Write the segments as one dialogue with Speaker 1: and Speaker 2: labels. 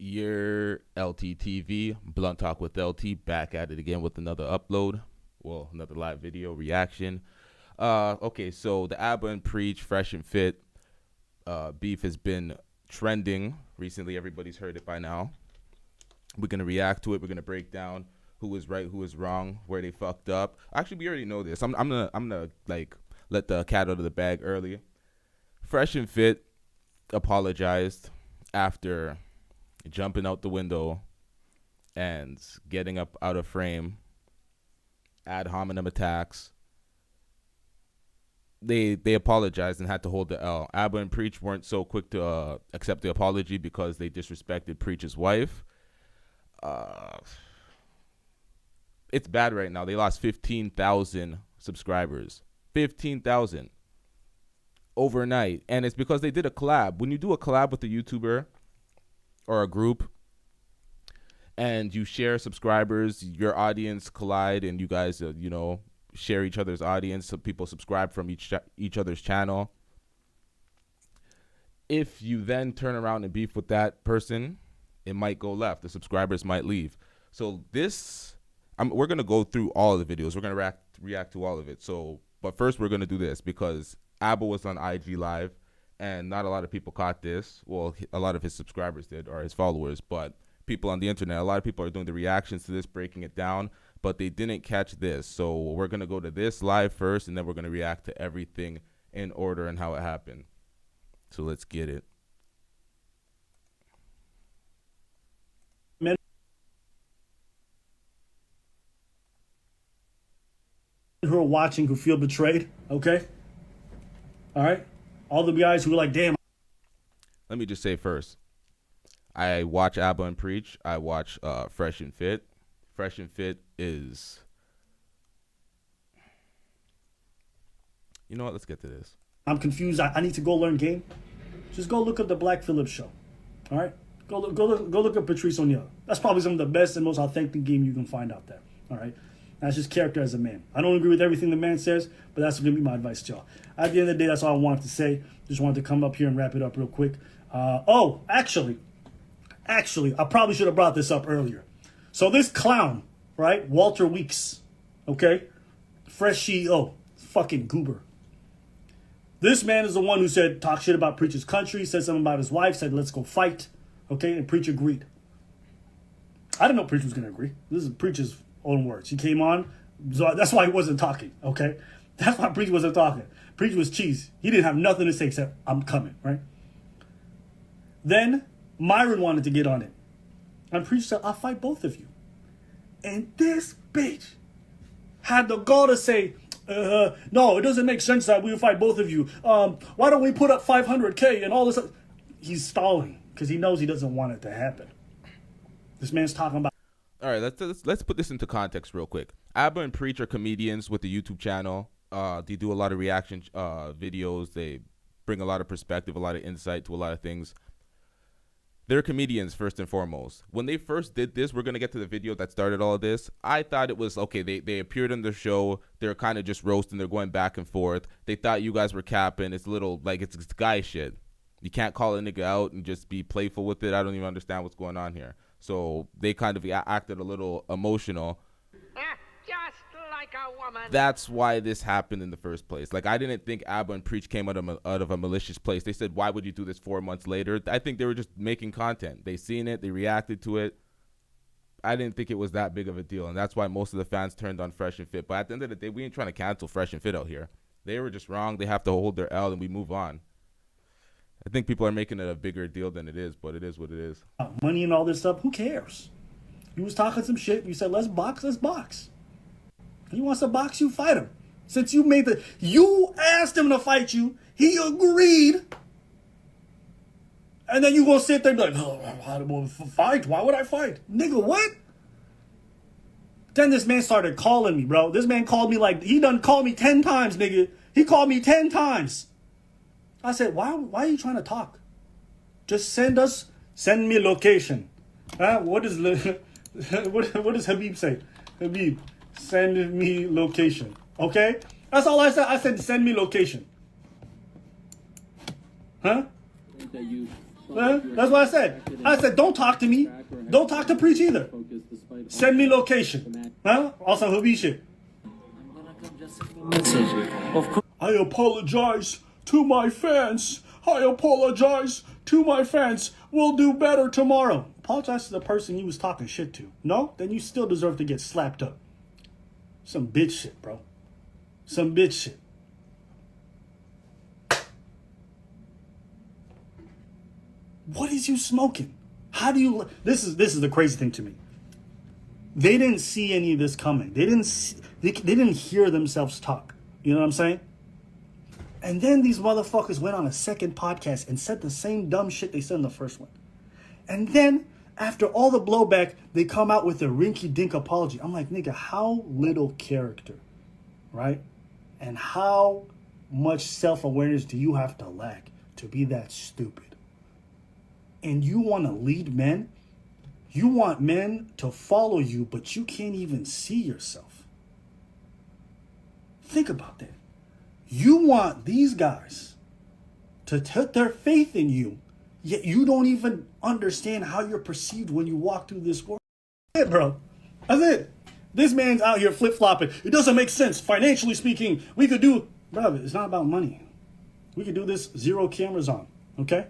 Speaker 1: Your LTTV, Blunt Talk with LT, back at it again with another upload. Well, another live video reaction. Okay, so the Aba&Preach Fresh and Fit beef has been trending recently. Everybody's heard it by now. We're gonna react to it. We're gonna break down who was right, who was wrong, where they fucked up. Actually, we already know this. I'm gonna like let the cat out of the bag early. Fresh and Fit apologized after jumping out the window and getting up out of frame, ad hominem attacks. They apologized and had to hold the L. Aba&Preach weren't so quick to accept the apology because they disrespected Preach's wife. It's bad right now. They lost 15,000 subscribers. 15,000 overnight. And it's because they did a collab. When you do a collab with a YouTuber or a group and you share subscribers, your audience collide and you guys, share each other's audience. So people subscribe from each other's channel. If you then turn around and beef with that person, it might go left. The subscribers might leave. So this, we're going to go through all of the videos. We're going to react to all of it. So, but first we're going to do this because Aba was on IG Live and not a lot of people caught this. Well, a lot of his subscribers did, or his followers, but people on the internet, a lot of people are doing the reactions to this, breaking it down, but they didn't catch this. So we're going to go to this live first, and then we're going to react to everything in order and how it happened. So let's get it.
Speaker 2: Men who are watching who feel betrayed, okay? All right? All the guys who are like, damn.
Speaker 1: Let me just say first, I watch Aba&Preach. I watch Fresh and Fit. Fresh and Fit is... You know what? Let's get to this.
Speaker 2: I'm confused. I need to go learn game. Just go look up the Black Phillip show. All right? Go look up Patrice O'Neal. That's probably some of the best and most authentic game you can find out there. All right? That's just character as a man. I don't agree with everything the man says, but that's going to be my advice to y'all. At the end of the day, that's all I wanted to say. Just wanted to come up here and wrap it up real quick. Actually, I probably should have brought this up earlier. So this clown, right, Walter Weeks, okay, Fresh CEO, fucking goober. This man is the one who said, talk shit about Preach's country, said something about his wife, said, let's go fight, okay, and Preach agreed. I didn't know Preach was going to agree. This is Preach's own words. He came on, so that's why he wasn't talking, okay? That's why Preach wasn't talking. Preach was cheese. He didn't have nothing to say except, I'm coming, right? Then Myron wanted to get on it. And Preach said, I'll fight both of you. And this bitch had the gall to say, no, it doesn't make sense that we would fight both of you. Why don't we put up 500K and all this? He's stalling because he knows he doesn't want it to happen. This man's talking about.
Speaker 1: All right, let's put this into context real quick. Aba&Preach are comedians with a YouTube channel. They do a lot of reaction videos. They bring a lot of perspective, a lot of insight to a lot of things. They're comedians first and foremost. When they first did this, we're going to get to the video that started all of this. I thought it was, okay, they appeared on the show. They're kind of just roasting. They're going back and forth. They thought you guys were capping. It's a little, like, it's guy shit. You can't call a nigga out and just be playful with it. I don't even understand what's going on here. So they kind of acted a little emotional.
Speaker 3: Just like a woman.
Speaker 1: That's why this happened in the first place. Like, I didn't think Aba&Preach came out of a malicious place. They said, why would you do this 4 months later? I think they were just making content. They seen it. They reacted to it. I didn't think it was that big of a deal. And that's why most of the fans turned on Fresh and Fit. But at the end of the day, we ain't trying to cancel Fresh and Fit out here. They were just wrong. They have to hold their L and we move on. I think people are making it a bigger deal than it is, but it is what it is.
Speaker 2: Money and all this stuff, who cares? You was talking some shit. You said, let's box, let's box. He wants to box you, fight him. Since you asked him to fight you, he agreed. And then you gonna sit there and be like, oh, I don't want to fight. Why would I fight? Nigga, what? Then this man started calling me, bro. This man called me like, he done called me 10 times, nigga. He called me 10 times. I said, why are you trying to talk? Just send me location. What does Habib say? Habib, send me location. Okay? That's all I said. I said, send me location. Huh?
Speaker 4: That you
Speaker 2: That's what I said. I said, don't talk to me. Don't talk to Preach either. Send me location. Huh? Also, who be shit. I apologize to my fans. I apologize to my fans. We'll do better tomorrow. Apologize to the person you was talking shit to. No? Then you still deserve to get slapped up. Some bitch shit, bro. Some bitch shit. What is you smoking? How do you... This is the crazy thing to me. They didn't see any of this coming. They didn't hear themselves talk. You know what I'm saying? And then these motherfuckers went on a second podcast and said the same dumb shit they said in the first one. And then, after all the blowback, they come out with a rinky-dink apology. I'm like, nigga, how little character, right? And how much self-awareness do you have to lack to be that stupid? And you want to lead men? You want men to follow you, but you can't even see yourself. Think about that. You want these guys to put their faith in you, yet you don't even understand how you're perceived when you walk through this world. That's it, bro. That's it. This man's out here flip-flopping. It doesn't make sense. Financially speaking, we could do... Bro, it's not about money. We could do this 0 cameras on, okay?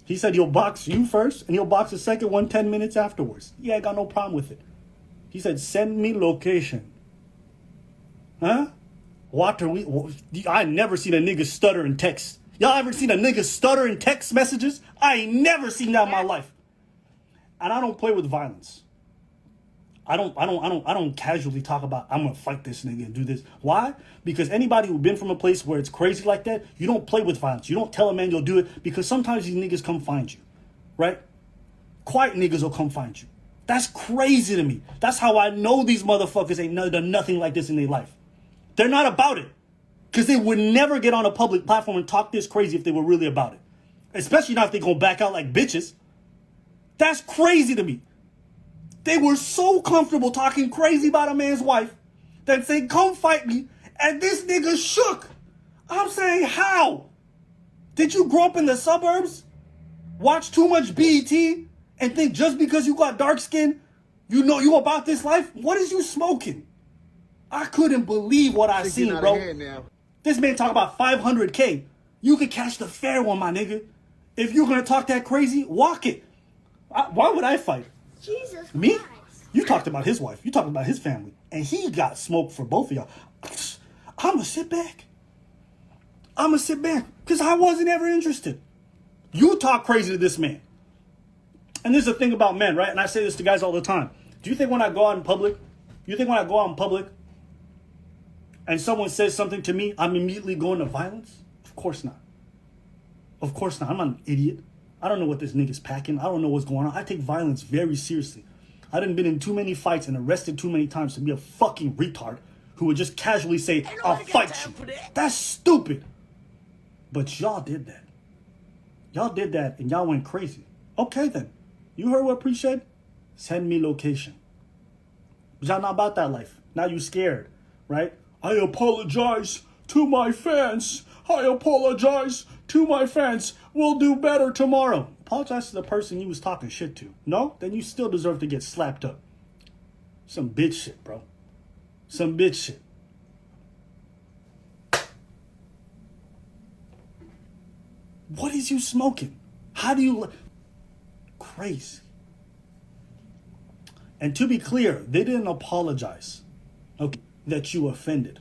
Speaker 2: He said he'll box you first, and he'll box the second one 10 minutes afterwards. Yeah, I got no problem with it. He said, send me location. Huh? I never seen a nigga stutter in text. Y'all ever seen a nigga stutter in text messages? I ain't never seen that in my life. And I don't play with violence. I don't casually talk about I'm gonna fight this nigga and do this. Why? Because anybody who's been from a place where it's crazy like that, you don't play with violence. You don't tell a man you'll do it because sometimes these niggas come find you, right? Quiet niggas will come find you. That's crazy to me. That's how I know these motherfuckers ain't done nothing like this in their life. They're not about it. Because they would never get on a public platform and talk this crazy if they were really about it. Especially not if they're going to back out like bitches. That's crazy to me. They were so comfortable talking crazy about a man's wife that say, come fight me. And this nigga shook. I'm saying, how? Did you grow up in the suburbs? Watch too much BET? And think just because you got dark skin, you know you about this life? What is you smoking? I couldn't believe what I seen, bro. This man talk about 500K. You could catch the fair one, my nigga. If you're going to talk that crazy, walk it. Why would I fight?
Speaker 4: Jesus
Speaker 2: Me?
Speaker 4: Christ.
Speaker 2: You talked about his wife. You talked about his family. And he got smoked for both of y'all. I'm going to sit back. I'm going to sit back. Because I wasn't ever interested. You talk crazy to this man. And this is the thing about men, right? And I say this to guys all the time. Do you think when I go out in public, and someone says something to me, I'm immediately going to violence? Of course not. Of course not. I'm not an idiot. I don't know what this nigga's packing. I don't know what's going on. I take violence very seriously. I done been in too many fights and arrested too many times to be a fucking retard who would just casually say, I'll fight you. That's stupid. But y'all did that. Y'all did that and y'all went crazy. Okay then. You heard what Preach said? Send me location. But y'all not about that life. Now you scared, right? I apologize to my fans. I apologize to my fans. We'll do better tomorrow. Apologize to the person you was talking shit to. No? Then you still deserve to get slapped up. Some bitch shit, bro. Some bitch shit. What is you smoking? How do you... Crazy. And to be clear, they didn't apologize. Okay, that you offended.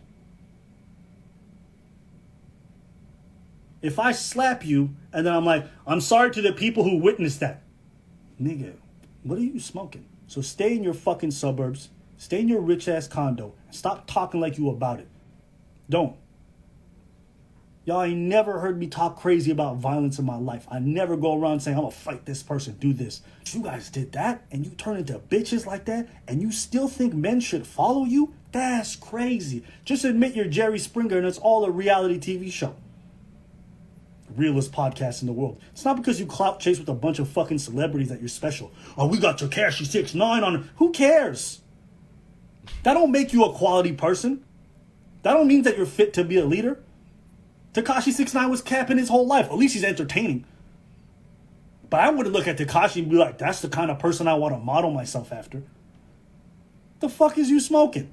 Speaker 2: If I slap you and then I'm like, I'm sorry to the people who witnessed that. Nigga, what are you smoking? So stay in your fucking suburbs. Stay in your rich ass condo. Stop talking like you about it. Don't. Y'all ain't never heard me talk crazy about violence in my life. I never go around saying, I'm gonna fight this person, do this. You guys did that and you turn into bitches like that and you still think men should follow you? That's crazy. Just admit you're Jerry Springer and it's all a reality TV show. Realest podcast in the world. It's not because you clout chase with a bunch of fucking celebrities that you're special. Oh, we got Tekashi 6ix9ine on. Who cares? That don't make you a quality person. That don't mean that you're fit to be a leader. Tekashi 6ix9ine was capping his whole life. At least he's entertaining. But I wouldn't look at Tekashi and be like, that's the kind of person I want to model myself after. The fuck is you smoking?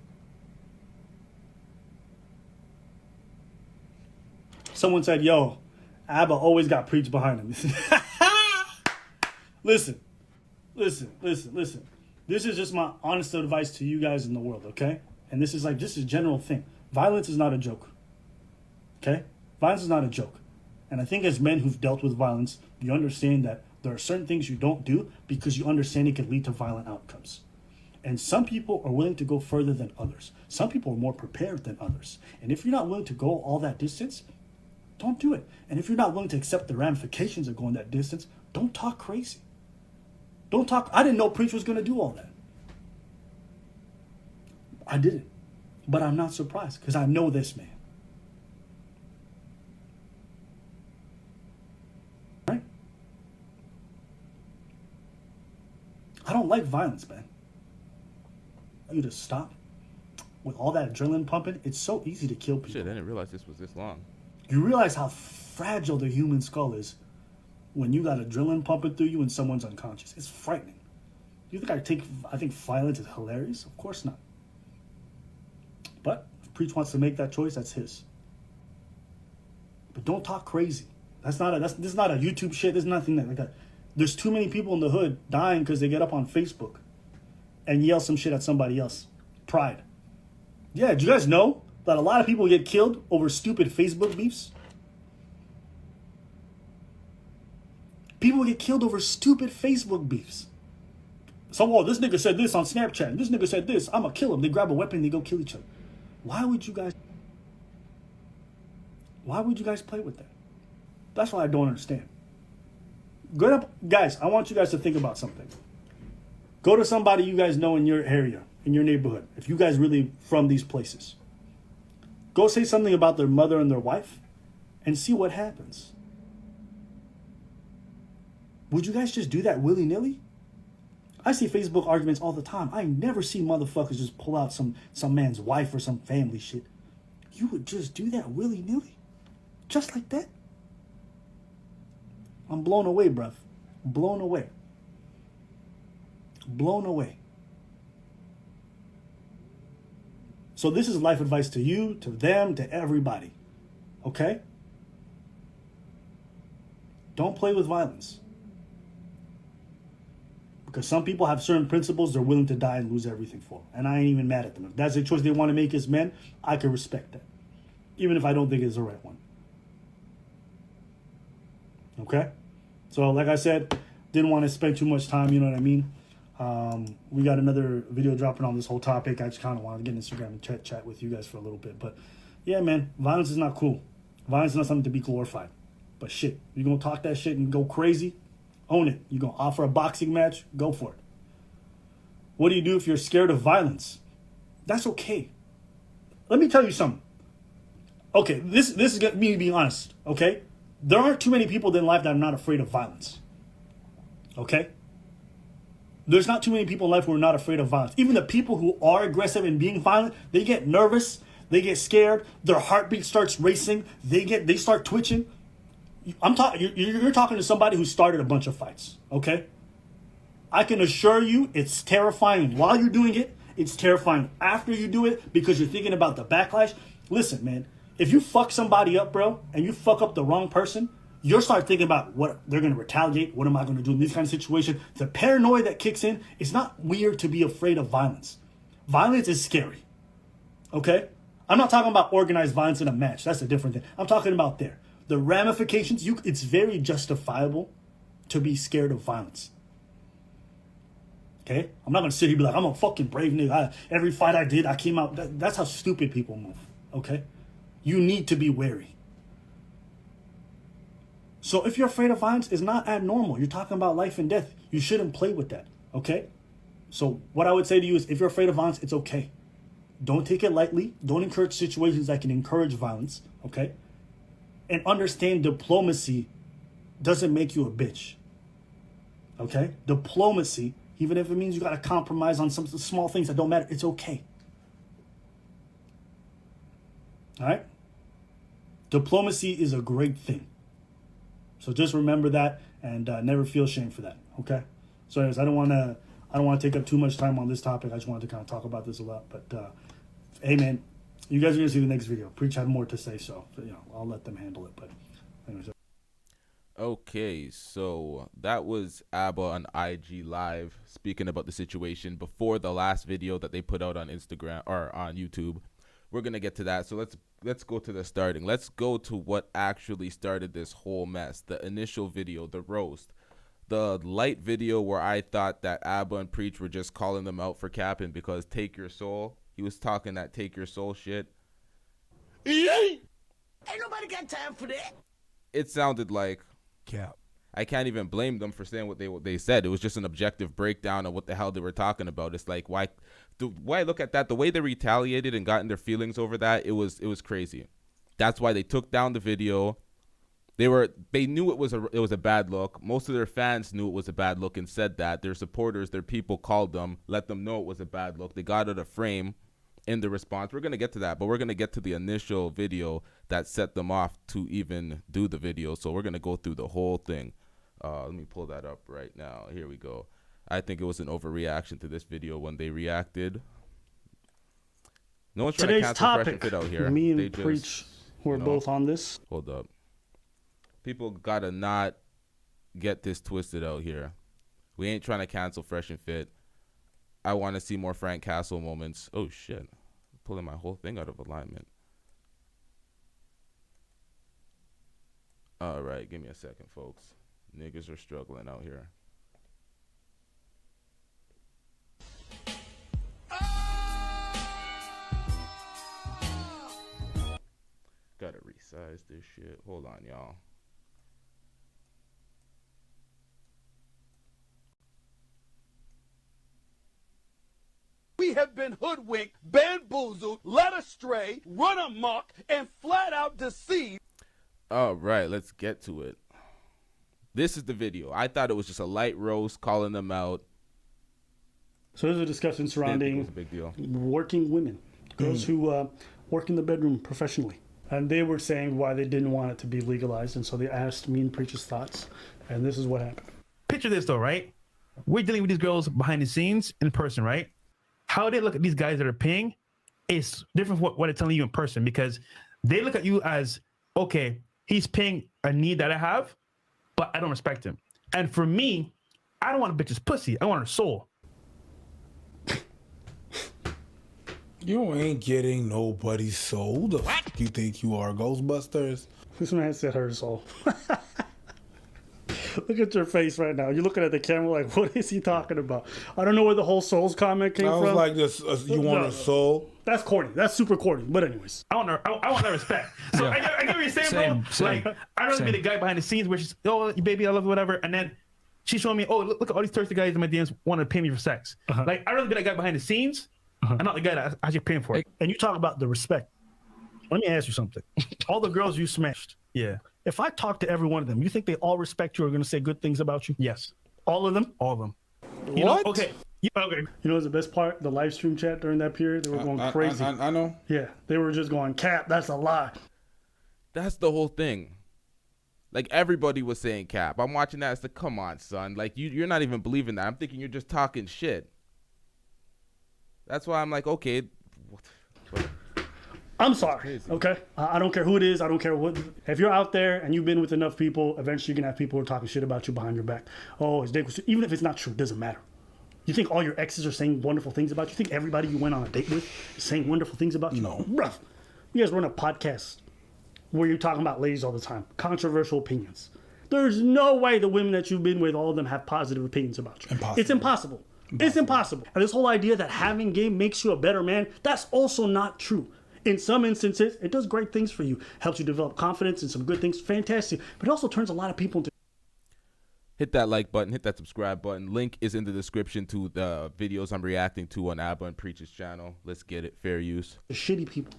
Speaker 2: Someone said, yo, Abba always got Preach behind him. Listen. This is just my honest advice to you guys in the world, okay? And this is a general thing. Violence is not a joke. Okay? Violence is not a joke. And I think as men who've dealt with violence, you understand that there are certain things you don't do because you understand it can lead to violent outcomes. And some people are willing to go further than others. Some people are more prepared than others. And if you're not willing to go all that distance, don't do it. And if you're not willing to accept the ramifications of going that distance, don't talk crazy. Don't talk. I didn't know Preach was going to do all that. I didn't. But I'm not surprised because I know this man. Right? I don't like violence, man. You to stop with all that adrenaline pumping. It's so easy to kill people.
Speaker 1: Shit, I didn't realize this was this long.
Speaker 2: You realize how fragile the human skull is when you got adrenaline pumping through you and someone's unconscious. It's frightening. You think I think violence is hilarious? Of course not. But if Preach wants to make that choice, that's his. But don't talk crazy. This is not a YouTube shit. There's nothing like that. There's too many people in the hood dying because they get up on Facebook and yell some shit at somebody else. Pride. Yeah, do you guys know that a lot of people get killed over stupid Facebook beefs? People get killed over stupid Facebook beefs. So, this nigga said this on Snapchat. This nigga said this. I'm going to kill him. They grab a weapon and they go kill each other. Why would you guys play with that? That's what I don't understand. Guys, I want you guys to think about something. Go to somebody you guys know in your area, in your neighborhood, if you guys really from these places. Go say something about their mother and their wife and see what happens. Would you guys just do that willy-nilly? I see Facebook arguments all the time. I never see motherfuckers just pull out some man's wife or some family shit. You would just do that willy-nilly? Just like that? I'm blown away, bruv. Blown away. Blown away. So this is life advice to you, to them, to everybody. Okay? Don't play with violence. Because some people have certain principles they're willing to die and lose everything for. And I ain't even mad at them. If that's a choice they want to make as men, I can respect that. Even if I don't think it's the right one. Okay? So, like I said, didn't want to spend too much time, you know what I mean? We got another video dropping on this whole topic. I just kind of wanted to get Instagram and chat with you guys for a little bit. But, yeah, man, violence is not cool. Violence is not something to be glorified. But shit, you're going to talk that shit and go crazy? Own it. You're going to offer a boxing match? Go for it. What do you do if you're scared of violence? That's okay. Let me tell you something. Okay, this is me being honest, okay? There aren't too many people in life that are not afraid of violence. Okay? There's not too many people in life who are not afraid of violence. Even the people who are aggressive and being violent, they get nervous, they get scared, their heartbeat starts racing, they start twitching. You're talking to somebody who started a bunch of fights, okay? I can assure you it's terrifying while you're doing it. It's terrifying after you do it because you're thinking about the backlash. Listen, man, if you fuck somebody up, bro, and you fuck up the wrong person, you'll start thinking about what they're going to retaliate. What am I going to do in this kind of situation? The paranoia that kicks in, it's not weird to be afraid of violence. Violence is scary, okay? I'm not talking about organized violence in a match. That's a different thing. I'm talking about there. The ramifications, it's very justifiable to be scared of violence. Okay? I'm not going to sit here and be like, I'm a fucking brave nigga. Every fight I did, I came out. That's how stupid people move. Okay? You need to be wary. So if you're afraid of violence, it's not abnormal. You're talking about life and death. You shouldn't play with that. Okay? So what I would say to you is if you're afraid of violence, it's okay. Don't take it lightly. Don't encourage situations that can encourage violence. Okay? And understand diplomacy doesn't make you a bitch. Okay? Diplomacy, even if it means you got to compromise on some small things that don't matter, it's okay. All right? Diplomacy is a great thing. So just remember that and never feel shame for that. Okay. So anyways, I don't want to take up too much time on this topic. I just wanted to kind of talk about this a lot. But hey, man, you guys are gonna see the next video. Preach had more to say, so I'll let them handle it. But anyways.
Speaker 1: Okay, so that was Aba on IG Live speaking about the situation before the last video that they put out on Instagram or on YouTube. We're gonna get to that. So let's go to the starting. Let's go to what actually started this whole mess. The initial video, the roast, the light video where I thought that Aba&Preach were just calling them out for capping because Take Your Soul. He was talking that Take Your Soul shit.
Speaker 4: Ain't nobody got time for that.
Speaker 1: It sounded like
Speaker 4: Cap.
Speaker 1: I can't even blame them for saying what they said. It was just an objective breakdown of what the hell they were talking about. It's like why I look at that, the way they retaliated and got in their feelings over that, it was crazy. That's why they took down the video. They knew it was a bad look. Most of their fans knew it was a bad look and said that. Their supporters, their people called them, let them know it was a bad look. They got out of frame in the response. We're going to get to that, but we're going to get to the initial video that set them off to even do the video. So we're going to go through the whole thing. Let me pull that up right now. Here we go. I think it was an overreaction to this video when they reacted. No one's trying
Speaker 2: Today's
Speaker 1: to cancel Fresh and
Speaker 2: topic,
Speaker 1: Fit out here.
Speaker 2: me
Speaker 1: They
Speaker 2: and
Speaker 1: just,
Speaker 2: Preach, we're both on this.
Speaker 1: Hold up. People got to not get this twisted out here. We ain't trying to cancel Fresh and Fit. I want to see more Frank Castle moments. Oh, shit. I'm pulling my whole thing out of alignment. All right. Give me a second, folks. Niggas are struggling out here. Gotta resize this shit. Hold on, y'all.
Speaker 5: We have been hoodwinked, bamboozled, led astray, run amok, and flat out deceived.
Speaker 1: All right, let's get to it. This is the video. I thought it was just a light roast calling them out.
Speaker 2: So there's a discussion surrounding
Speaker 1: a big deal.
Speaker 2: working women, girls who work in the bedroom professionally. And they were saying why they didn't want it to be legalized. And so they asked me and Preach's thoughts. And this is what happened.
Speaker 6: Picture this though, right? We're dealing with these girls behind the scenes in person, right? How they look at these guys that are paying is different from what they're telling you in person, because they look at you as, okay, he's paying a need that I have, but I don't respect him. And for me, I don't want a bitch's pussy. I want her soul.
Speaker 4: You ain't getting nobody's soul. The fuck you think you are, Ghostbusters?
Speaker 2: This man said her soul. Look at your face right now. You're looking at the camera like, what is he talking about? I don't know where the whole souls comment came
Speaker 4: I was
Speaker 2: from.
Speaker 4: like, this. You want a soul?
Speaker 2: That's corny. That's super corny. But anyways.
Speaker 6: I want her respect. So I get what you're saying, bro. Like, I'd rather be the guy behind the scenes where she's, oh, baby, I love you, whatever. And then she's showing me, oh, look at all these thirsty guys in my DMs want to pay me for sex. Like, I'd rather be that guy behind the scenes and not the guy that's actually paying for it.
Speaker 2: And you talk about the respect. Let me ask you something. All the girls you smashed.
Speaker 6: Yeah.
Speaker 2: If I talk to every one of them, you think they all respect you or are going to say good things about you?
Speaker 6: Yes.
Speaker 2: All of them?
Speaker 6: All of them.
Speaker 2: You know,
Speaker 4: What?
Speaker 2: okay. Okay. You know what's the best part? The live stream chat during that period, they were going crazy.
Speaker 4: I know.
Speaker 2: Yeah, they were just going, Cap, that's a lie.
Speaker 1: That's the whole thing. Like, everybody was saying cap. I'm watching that. It's like, come on, son. Like, you're not even believing that. I'm thinking you're just talking shit. That's why I'm like, okay.
Speaker 2: I'm sorry, okay? I don't care who it is. I don't care what. If you're out there and you've been with enough people, eventually you're going to have people who are talking shit about you behind your back. Oh, his dick was... Even if it's not true, it doesn't matter. You think all your exes are saying wonderful things about you? You think everybody you went on a date with is saying wonderful things about you?
Speaker 4: No.
Speaker 2: Bruh, you guys run a podcast where you're talking about ladies all the time. Controversial opinions. There's no way the women that you've been with, all of them have positive opinions about you.
Speaker 4: Impossible.
Speaker 2: It's impossible. It's impossible. And this whole idea that having game makes you a better man, that's also not true. In some instances, it does great things for you. Helps you develop confidence and some good things. Fantastic. But it also turns a lot of people into...
Speaker 1: Hit that like button. Hit that subscribe button. Link is in the description to the videos I'm reacting to on Aba&Preach's channel. Let's get it. Fair use.
Speaker 2: shitty people.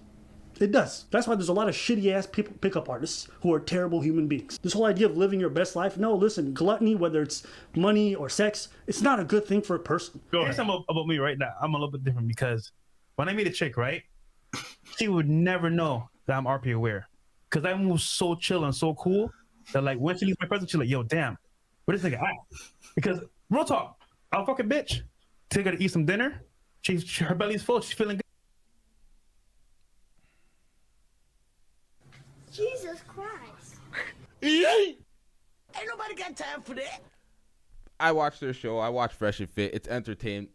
Speaker 2: It does. That's why there's a lot of shitty ass people, pickup artists who are terrible human beings. This whole idea of living your best life, no, listen, gluttony, whether it's money or sex, it's not a good thing for a person.
Speaker 6: Here's something about me right now. I'm a little bit different because when I meet a chick, right, she would never know that I'm RP aware. Because I move so chill and so cool that, like, when she leaves my presence, she's like, yo, damn, Where this nigga at? Because real talk, I'll fuck a bitch. Take her to eat some dinner. Her belly's full. She's feeling good.
Speaker 7: Jesus Christ.
Speaker 5: Ain't nobody got time for that.
Speaker 1: I watch their show. I watch Fresh and Fit. It's entertaining.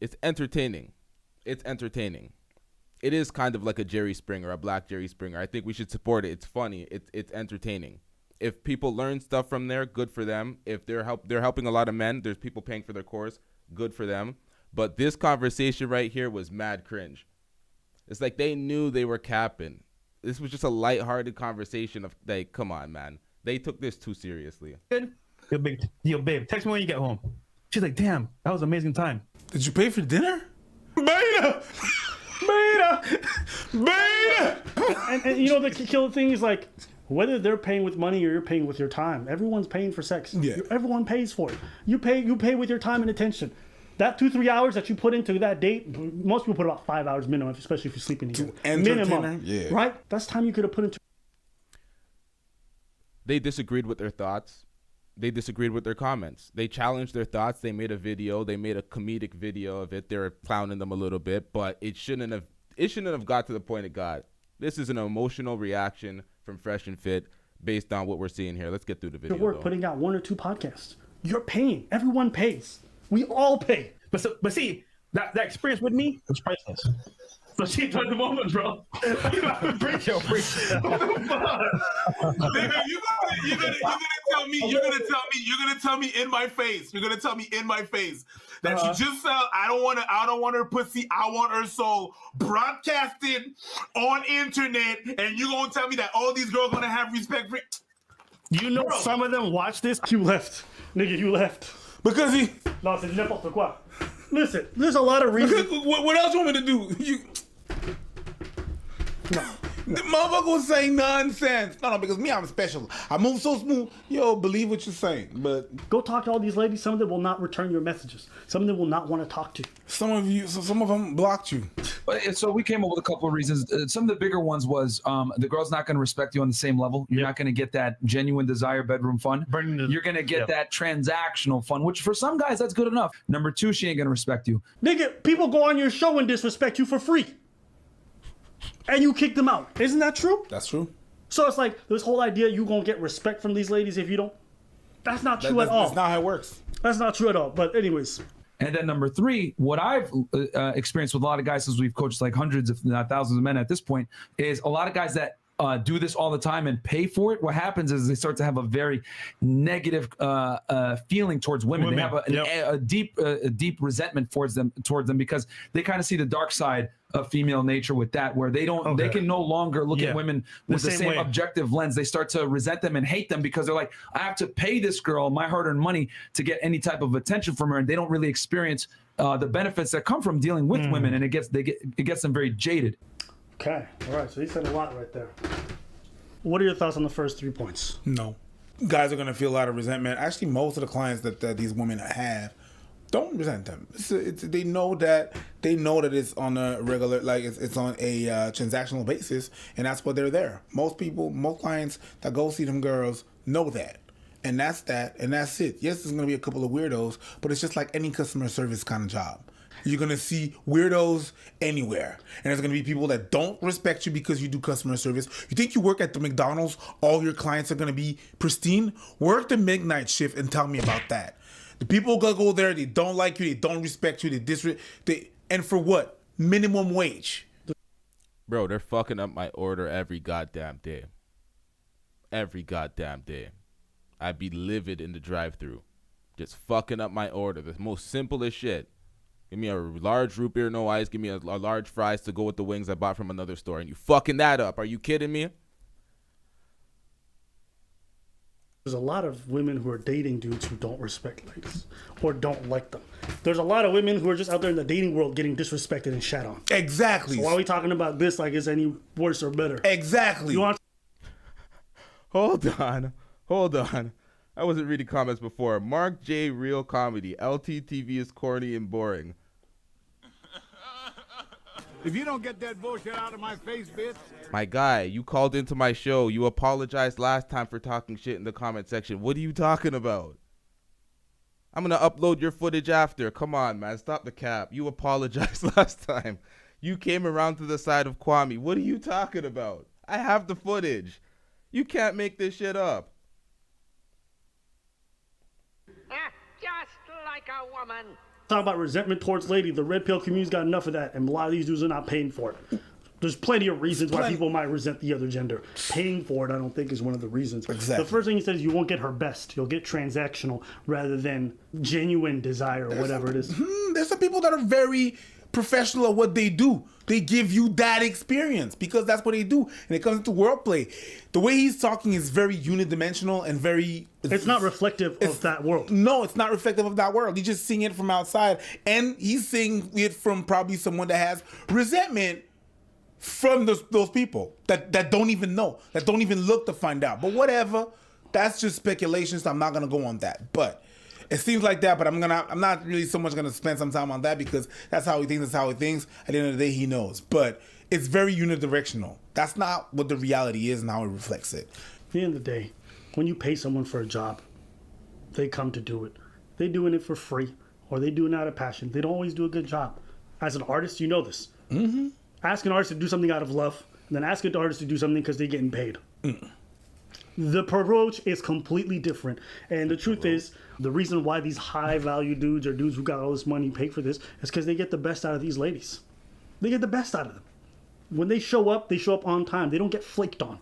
Speaker 1: It is kind of like a Jerry Springer, a black Jerry Springer. I think we should support it. It's funny. It's entertaining. If people learn stuff from there, good for them. If they're helping a lot of men, there's people paying for their course, good for them. But this conversation right here was mad cringe. It's like they knew they were capping. This was just a lighthearted conversation of like, come on, man. They took this too seriously.
Speaker 6: Yo, babe, text me when you get home. She's like, damn, that was an amazing time.
Speaker 4: Did you pay for dinner?
Speaker 2: Beta. And you know the killer thing is like, whether they're paying with money or you're paying with your time, everyone's paying for sex.
Speaker 4: Yeah.
Speaker 2: Everyone pays for it. You pay with your time and attention. That 2-3 hours that you put into that date, most people put about 5 hours minimum, especially if you're sleeping together. Minimum,
Speaker 4: yeah.
Speaker 2: Right? That's time you could have put into.
Speaker 1: They disagreed with their thoughts. They disagreed with their comments. They challenged their thoughts. They made a video. They made a comedic video of it. They were clowning them a little bit, but it shouldn't have got to the point it got. This is an emotional reaction from Fresh and Fit based on what we're seeing here. Let's get through the video.
Speaker 2: Work putting out 1 or 2 podcasts. You're paying. Everyone pays. We all pay.
Speaker 6: But see, that experience with me was priceless. So she took the moment, bro. Preach.
Speaker 8: Nigga, you're gonna tell me in my face. You're gonna tell me in my face that you just felt I don't want her pussy. I want her soul broadcasted on internet, and you gonna tell me that all these girls gonna have respect for?
Speaker 2: You know, some of them watch this. You left, nigga. You left
Speaker 4: Because he.
Speaker 2: No, c'est n'importe quoi. Listen, there's a lot of reasons.
Speaker 4: What else you want me to do?
Speaker 2: No.
Speaker 4: The motherfucker was saying nonsense. No, because me, I'm special. I move so smooth. Yo, believe what you're saying. But
Speaker 2: go talk to all these ladies. Some of them will not return your messages. Some of them will not want to talk to you.
Speaker 4: Some of them blocked you.
Speaker 9: So we came up with a couple of reasons. Some of the bigger ones was the girl's not going to respect you on the same level. You're not going to get that genuine desire bedroom fun. You're going to get that transactional fun, which for some guys, that's good enough. Number 2, she ain't going to respect you.
Speaker 2: Nigga, people go on your show and disrespect you for free. And you kick them out. Isn't that true?
Speaker 4: That's true.
Speaker 2: So it's like this whole idea you gonna get respect from these ladies if you don't. That's not true at all.
Speaker 4: That's not how it works.
Speaker 2: That's not true at all. But anyways.
Speaker 9: And then number 3, what I've experienced with a lot of guys, since we've coached like hundreds, if not thousands of men at this point, is a lot of guys that do this all the time and pay for it. What happens is they start to have a very negative feeling towards women. They have a deep resentment towards them because they kind of see the dark side of female nature with that, where they don't, they can no longer look at women with the same objective lens. They start to resent them and hate them because they're like, I have to pay this girl my hard-earned money to get any type of attention from her, and they don't really experience the benefits that come from dealing with women, and it gets them very jaded.
Speaker 2: Okay, all right. So he said a lot right there. What are your thoughts on the first 3 points?
Speaker 4: No, guys are gonna feel a lot of resentment. Actually, most of the clients that these women have don't resent them. They know that it's on a regular, like it's on a transactional basis, and that's why they're there. Most clients that go see them girls know that. And that's that, and that's it. Yes, there's gonna be a couple of weirdos, but it's just like any customer service kind of job. You're gonna see weirdos anywhere, and there's gonna be people that don't respect you because you do customer service. You think you work at the McDonald's, all your clients are gonna be pristine? Work the midnight shift and tell me about that. The people gonna go there, they don't like you, they don't respect you, and for what? Minimum wage.
Speaker 1: Bro, they're fucking up my order every goddamn day. Every goddamn day. I'd be livid in the drive-thru. Just fucking up my order. The most simplest shit. Give me a large root beer, no ice. Give me a large fries to go with the wings I bought from another store. And you fucking that up. Are you kidding me?
Speaker 2: There's a lot of women who are dating dudes who don't respect ladies or don't like them. There's a lot of women who are just out there in the dating world getting disrespected and shat on.
Speaker 4: Exactly.
Speaker 2: So why are we talking about this like it's any worse or better?
Speaker 4: Exactly.
Speaker 2: You want?
Speaker 1: Hold on. I wasn't reading comments before. Mark J. Real Comedy. LTTV is corny and boring.
Speaker 5: If you don't get that bullshit out of my face, bitch.
Speaker 1: My guy, you called into my show. You apologized last time for talking shit in the comment section. What are you talking about? I'm gonna upload your footage after. Come on, man. Stop the cap. You apologized last time. You came around to the side of Kwame. What are you talking about? I have the footage. You can't make this shit up.
Speaker 3: Just like a woman.
Speaker 2: Talk about resentment towards lady. The red pill community's got enough of that, and a lot of these dudes are not paying for it. There's plenty of reasons why people might resent the other gender. Paying for it, I don't think, is one of the reasons.
Speaker 4: Exactly.
Speaker 2: The first thing he says, you won't get her best. You'll get transactional rather than genuine desire or whatever it is.
Speaker 4: There's some people that are very professional at what they do. They give you that experience because that's what they do. And it comes into wordplay. The way he's talking is very unidimensional and very...
Speaker 2: It's not reflective of that world.
Speaker 4: No, it's not reflective of that world. He's just seeing it from outside. And he's seeing it from probably someone that has resentment from those people that don't even know, that don't even look to find out. But whatever, that's just speculation, so I'm not gonna go on that. But it seems like that, but I'm not really so much gonna spend some time on that because that's how he thinks. That's how he thinks. At the end of the day, he knows. But it's very unidirectional. That's not what the reality is and how it reflects it.
Speaker 2: At the end of the day, when you pay someone for a job, they come to do it. They're doing it for free, or they do it out of passion. They don't always do a good job. As an artist, you know this. Mm-hmm. Ask an artist to do something out of love, and then ask an artist to do something because they're getting paid. The approach is completely different. And the truth is, the reason why these high-value dudes or dudes who got all this money pay for this is because they get the best out of these ladies. They get the best out of them. When they show up on time. They don't get flaked on.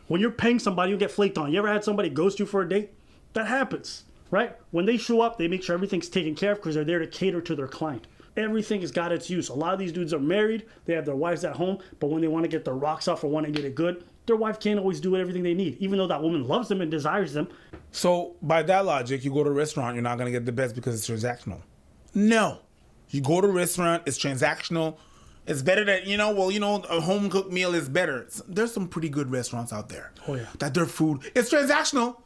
Speaker 2: When you're paying somebody, you get flaked on. You ever had somebody ghost you for a date? That happens, right? When they show up, they make sure everything's taken care of because they're there to cater to their client. Everything has got its use. A lot of these dudes are married. They have their wives at home. But when they want to get their rocks off or want to get it good, their wife can't always do everything they need, even though that woman loves them and desires them.
Speaker 4: So by that logic, you go to a restaurant, you're not going to get the best because it's transactional. No. You go to a restaurant, it's transactional. It's better that, a home cooked meal is better. There's some pretty good restaurants out there.
Speaker 2: Oh, yeah.
Speaker 4: That their food, it's transactional.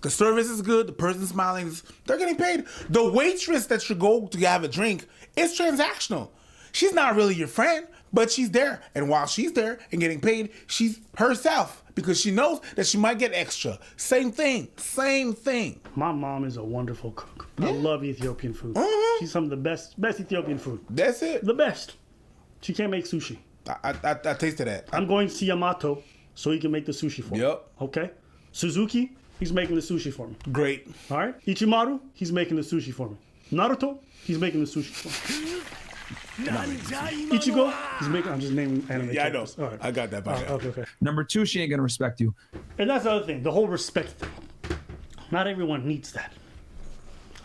Speaker 4: The service is good. The person smiling, they're getting paid. The waitress that should go to have a drink is transactional. She's not really your friend, but she's there. And while she's there and getting paid, she's herself because she knows that she might get extra. Same thing.
Speaker 2: My mom is a wonderful cook. I love Ethiopian food.
Speaker 4: Mm-hmm.
Speaker 2: She's some of the best Ethiopian food.
Speaker 4: That's it.
Speaker 2: The best. She can't make sushi.
Speaker 4: I tasted that.
Speaker 2: I'm going to see Yamato so he can make the sushi for me.
Speaker 4: Yep.
Speaker 2: Okay? Suzuki, he's making the sushi for me.
Speaker 4: Great.
Speaker 2: All right? Ichimaru, he's making the sushi for me. Naruto, he's making the sushi for me. Ichigo, he's making... I'm just naming anime characters.
Speaker 4: I know.
Speaker 2: All right.
Speaker 4: I got that by now.
Speaker 2: Okay.
Speaker 9: Number 2, she ain't gonna respect you.
Speaker 2: And that's the other thing, the whole respect thing. Not everyone needs that.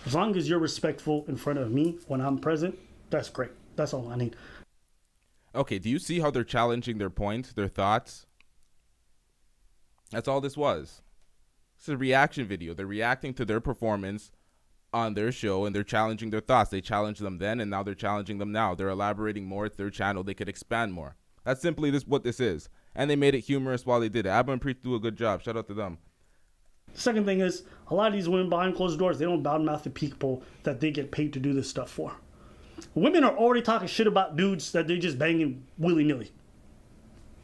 Speaker 2: As long as you're respectful in front of me when I'm present, that's great. That's all I need.
Speaker 1: Okay, do you see how they're challenging their points, their thoughts? That's all this was. It's a reaction video. They're reacting to their performance on their show, and they're challenging their thoughts. They challenged them then, and now they're challenging them now. They're elaborating more. It's their channel. They could expand more. That's simply what this is. And they made it humorous while they did it. Aba&Preach do a good job. Shout out to them.
Speaker 2: The second thing is, a lot of these women behind closed doors, they don't badmouth the people that they get paid to do this stuff for. Women are already talking shit about dudes that they're just banging willy-nilly.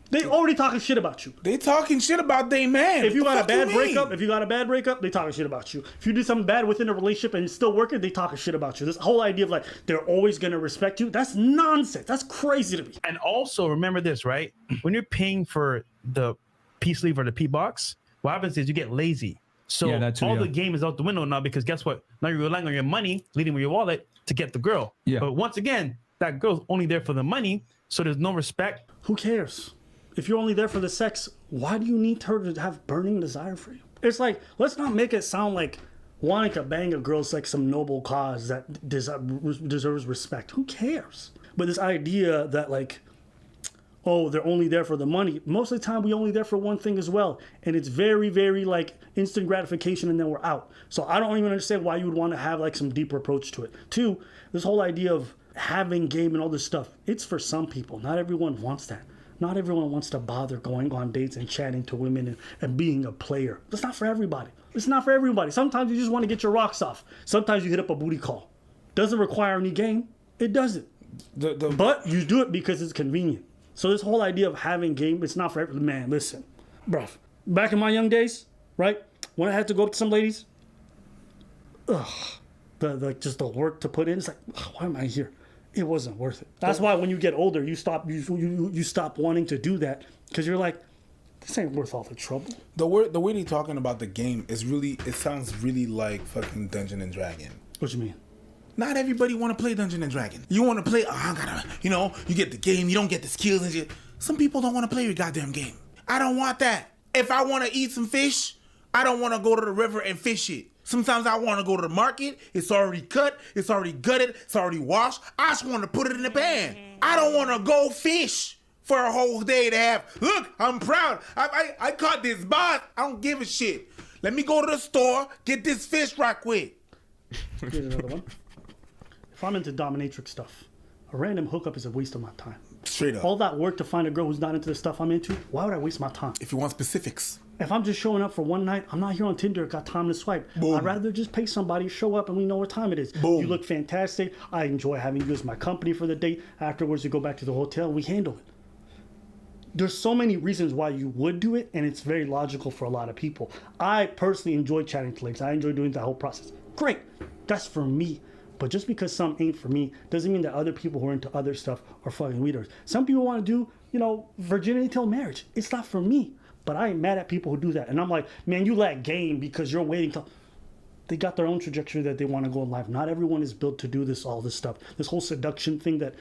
Speaker 2: They already talking shit about you.
Speaker 4: They talking shit about they man.
Speaker 2: If you got a bad breakup, they talking shit about you. If you do something bad within a relationship and it's still working, they talking shit about you. This whole idea of like they're always gonna respect you, that's nonsense. That's crazy to me.
Speaker 6: And also remember this, right? When you're paying for the P sleeve or the P box, what happens is you get lazy. So the game is out the window now because guess what? Now you're relying on your money, leading with your wallet to get the girl.
Speaker 9: Yeah.
Speaker 6: But once again, that girl's only there for the money, so there's no respect.
Speaker 2: Who cares? If you're only there for the sex, why do you need her to have burning desire for you? It's like, let's not make it sound like wanting to bang a girl's like some noble cause that deserves respect. Who cares? But this idea that like, oh, they're only there for the money. Most of the time, we're only there for one thing as well. And it's very, very like instant gratification and then we're out. So I don't even understand why you would want to have like some deeper approach to it. 2, this whole idea of having game and all this stuff, it's for some people. Not everyone wants that. Not everyone wants to bother going on dates and chatting to women and being a player. That's not for everybody. It's not for everybody. Sometimes you just want to get your rocks off. Sometimes you hit up a booty call. Doesn't require any game. It doesn't. But you do it because it's convenient. So this whole idea of having game, it's not for everyone. Man, listen, bruh. Back in my young days, right? When I had to go up to some ladies, the just the work to put in. It's like, why am I here? It wasn't worth it. That's why when you get older, you stop wanting to do that because you're like, this ain't worth all the trouble.
Speaker 4: The way they talking about the game is really, it sounds really like fucking Dungeon and Dragon.
Speaker 2: What you mean?
Speaker 4: Not everybody want to play Dungeon and Dragon. You want to play, I gotta, you get the game, you don't get the skills and shit. Some people don't want to play your goddamn game. I don't want that. If I want to eat some fish, I don't want to go to the river and fish it. Sometimes I want to go to the market. It's already cut. It's already gutted. It's already washed. I just want to put it in the pan. I don't want to go fish for a whole day to have, look, I'm proud. I caught this boss. I don't give a shit. Let me go to the store, get this fish right quick.
Speaker 2: Here's another one. If I'm into dominatrix stuff, a random hookup is a waste of my time.
Speaker 4: Straight up.
Speaker 2: All that work to find a girl who's not into the stuff I'm into, why would I waste my time?
Speaker 4: If you want specifics.
Speaker 2: If I'm just showing up for one night, I'm not here on Tinder, got time to swipe.
Speaker 4: Boom.
Speaker 2: I'd rather just pay somebody, show up, and we know what time it is.
Speaker 4: Boom.
Speaker 2: You look fantastic. I enjoy having you as my company for the date. Afterwards, you go back to the hotel, we handle it. There's so many reasons why you would do it, and it's very logical for a lot of people. I personally enjoy chatting to ladies. I enjoy doing that whole process. Great. That's for me. But just because some ain't for me doesn't mean that other people who are into other stuff are fucking weirdos. Some people want to do, virginity till marriage. It's not for me. But I ain't mad at people who do that. And I'm like, man, you lack game because you're waiting till... They got their own trajectory that they want to go in life. Not everyone is built to do all this stuff. This whole seduction thing that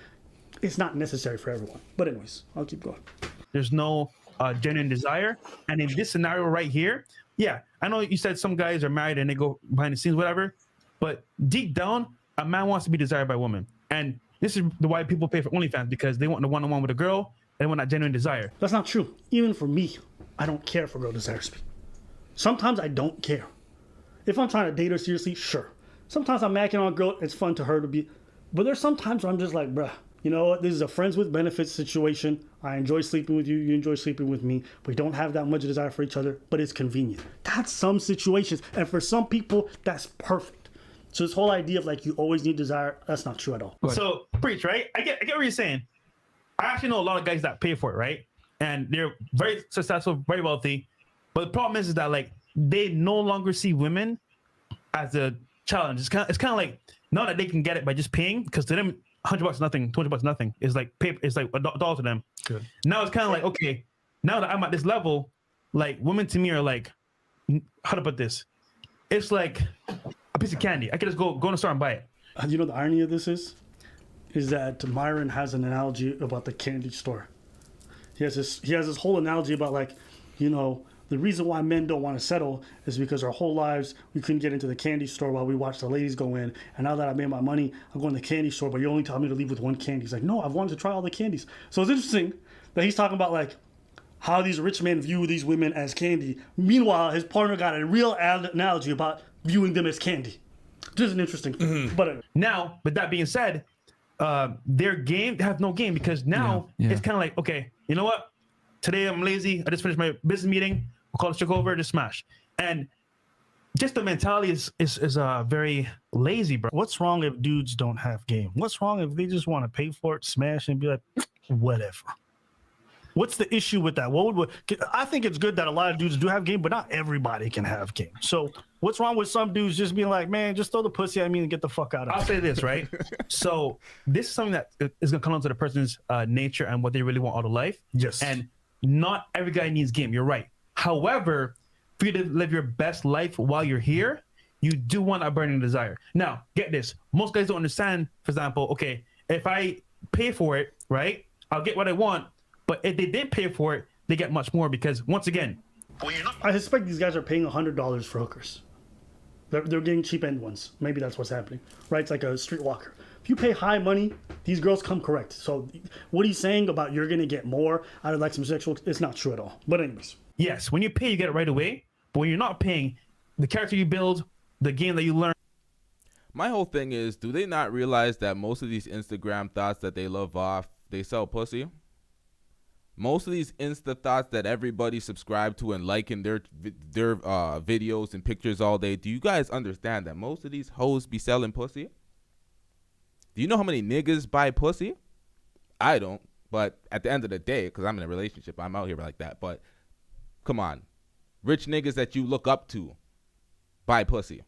Speaker 2: it's not necessary for everyone. But anyways, I'll keep going.
Speaker 6: There's no genuine desire. And in this scenario right here, yeah, I know you said some guys are married and they go behind the scenes, whatever. But deep down, a man wants to be desired by a woman. And this is why people pay for OnlyFans, because they want the one-on-one with a girl and they want that genuine desire.
Speaker 2: That's not true. Even for me, I don't care if a girl desires me. Sometimes I don't care. If I'm trying to date her seriously, sure. Sometimes I'm macking on a girl, it's fun to her to be... But there's some times where I'm just like, bruh, you know what? This is a friends with benefits situation. I enjoy sleeping with you. You enjoy sleeping with me. We don't have that much desire for each other, but it's convenient. That's some situations. And for some people, that's perfect. So this whole idea of like you always need desire, that's not true at all.
Speaker 6: So, Preach, right? I get what you're saying. I actually know a lot of guys that pay for it, right? And they're very successful, very wealthy. But the problem is that like they no longer see women as a challenge. It's kind of like not that they can get it by just paying, because to them $100 nothing, $200 nothing. It's like pay, it's like $1 to them. Good. Now it's kind of like, okay, now that I'm at this level, like women to me are like, how to put this? It's like a piece of candy. I could just go in the store and buy it.
Speaker 2: You know the irony of this is that Myron has an analogy about the candy store. He has this whole analogy about like, the reason why men don't want to settle is because our whole lives we couldn't get into the candy store while we watched the ladies go in. And now that I made my money, I'm going to the candy store, but you only tell me to leave with one candy. He's like, no, I've wanted to try all the candies. So it's interesting that he's talking about like how these rich men view these women as candy. Meanwhile, his partner got a real analogy about viewing them as candy. Just an interesting thing. Mm-hmm. But
Speaker 6: now, with that being said, their game, they have no game, because now it's kind of like, okay, you know what? Today I'm lazy. I just finished my business meeting. We'll call the chick over, just smash. And just the mentality is very lazy, bro.
Speaker 2: What's wrong if dudes don't have game? What's wrong if they just want to pay for it, smash, and be like, whatever? What's the issue with that? I think it's good that a lot of dudes do have game, but not everybody can have game. So what's wrong with some dudes just being like, man, just throw the pussy at me and get the fuck out of it?
Speaker 6: I'll say this, right? So this is something that is going to come down to the person's nature and what they really want out of life.
Speaker 2: Yes.
Speaker 6: And not every guy needs game. You're right. However, for you to live your best life while you're here, you do want a burning desire. Now, get this. Most guys don't understand, for example, okay, if I pay for it, right, I'll get what I want. But if they didn't pay for it, they get much more, because once again,
Speaker 2: I suspect these guys are paying $100 for hookers. They're getting cheap end ones. Maybe that's what's happening, right? It's like a streetwalker. If you pay high money, these girls come correct. So what he's saying about you're going to get more out of like some sexual, it's not true at all. But anyways.
Speaker 6: Yes, when you pay, you get it right away. But when you're not paying, the character you build, the game that you learn.
Speaker 1: My whole thing is, do they not realize that most of these Instagram thoughts that they love off, they sell pussy? Most of these Insta thoughts that everybody subscribe to and liking their videos and pictures all day, do you guys understand that most of these hoes be selling pussy? Do you know how many niggas buy pussy? I don't, but at the end of the day, because I'm in a relationship, I'm out here like that, but come on. Rich niggas that you look up to buy pussy.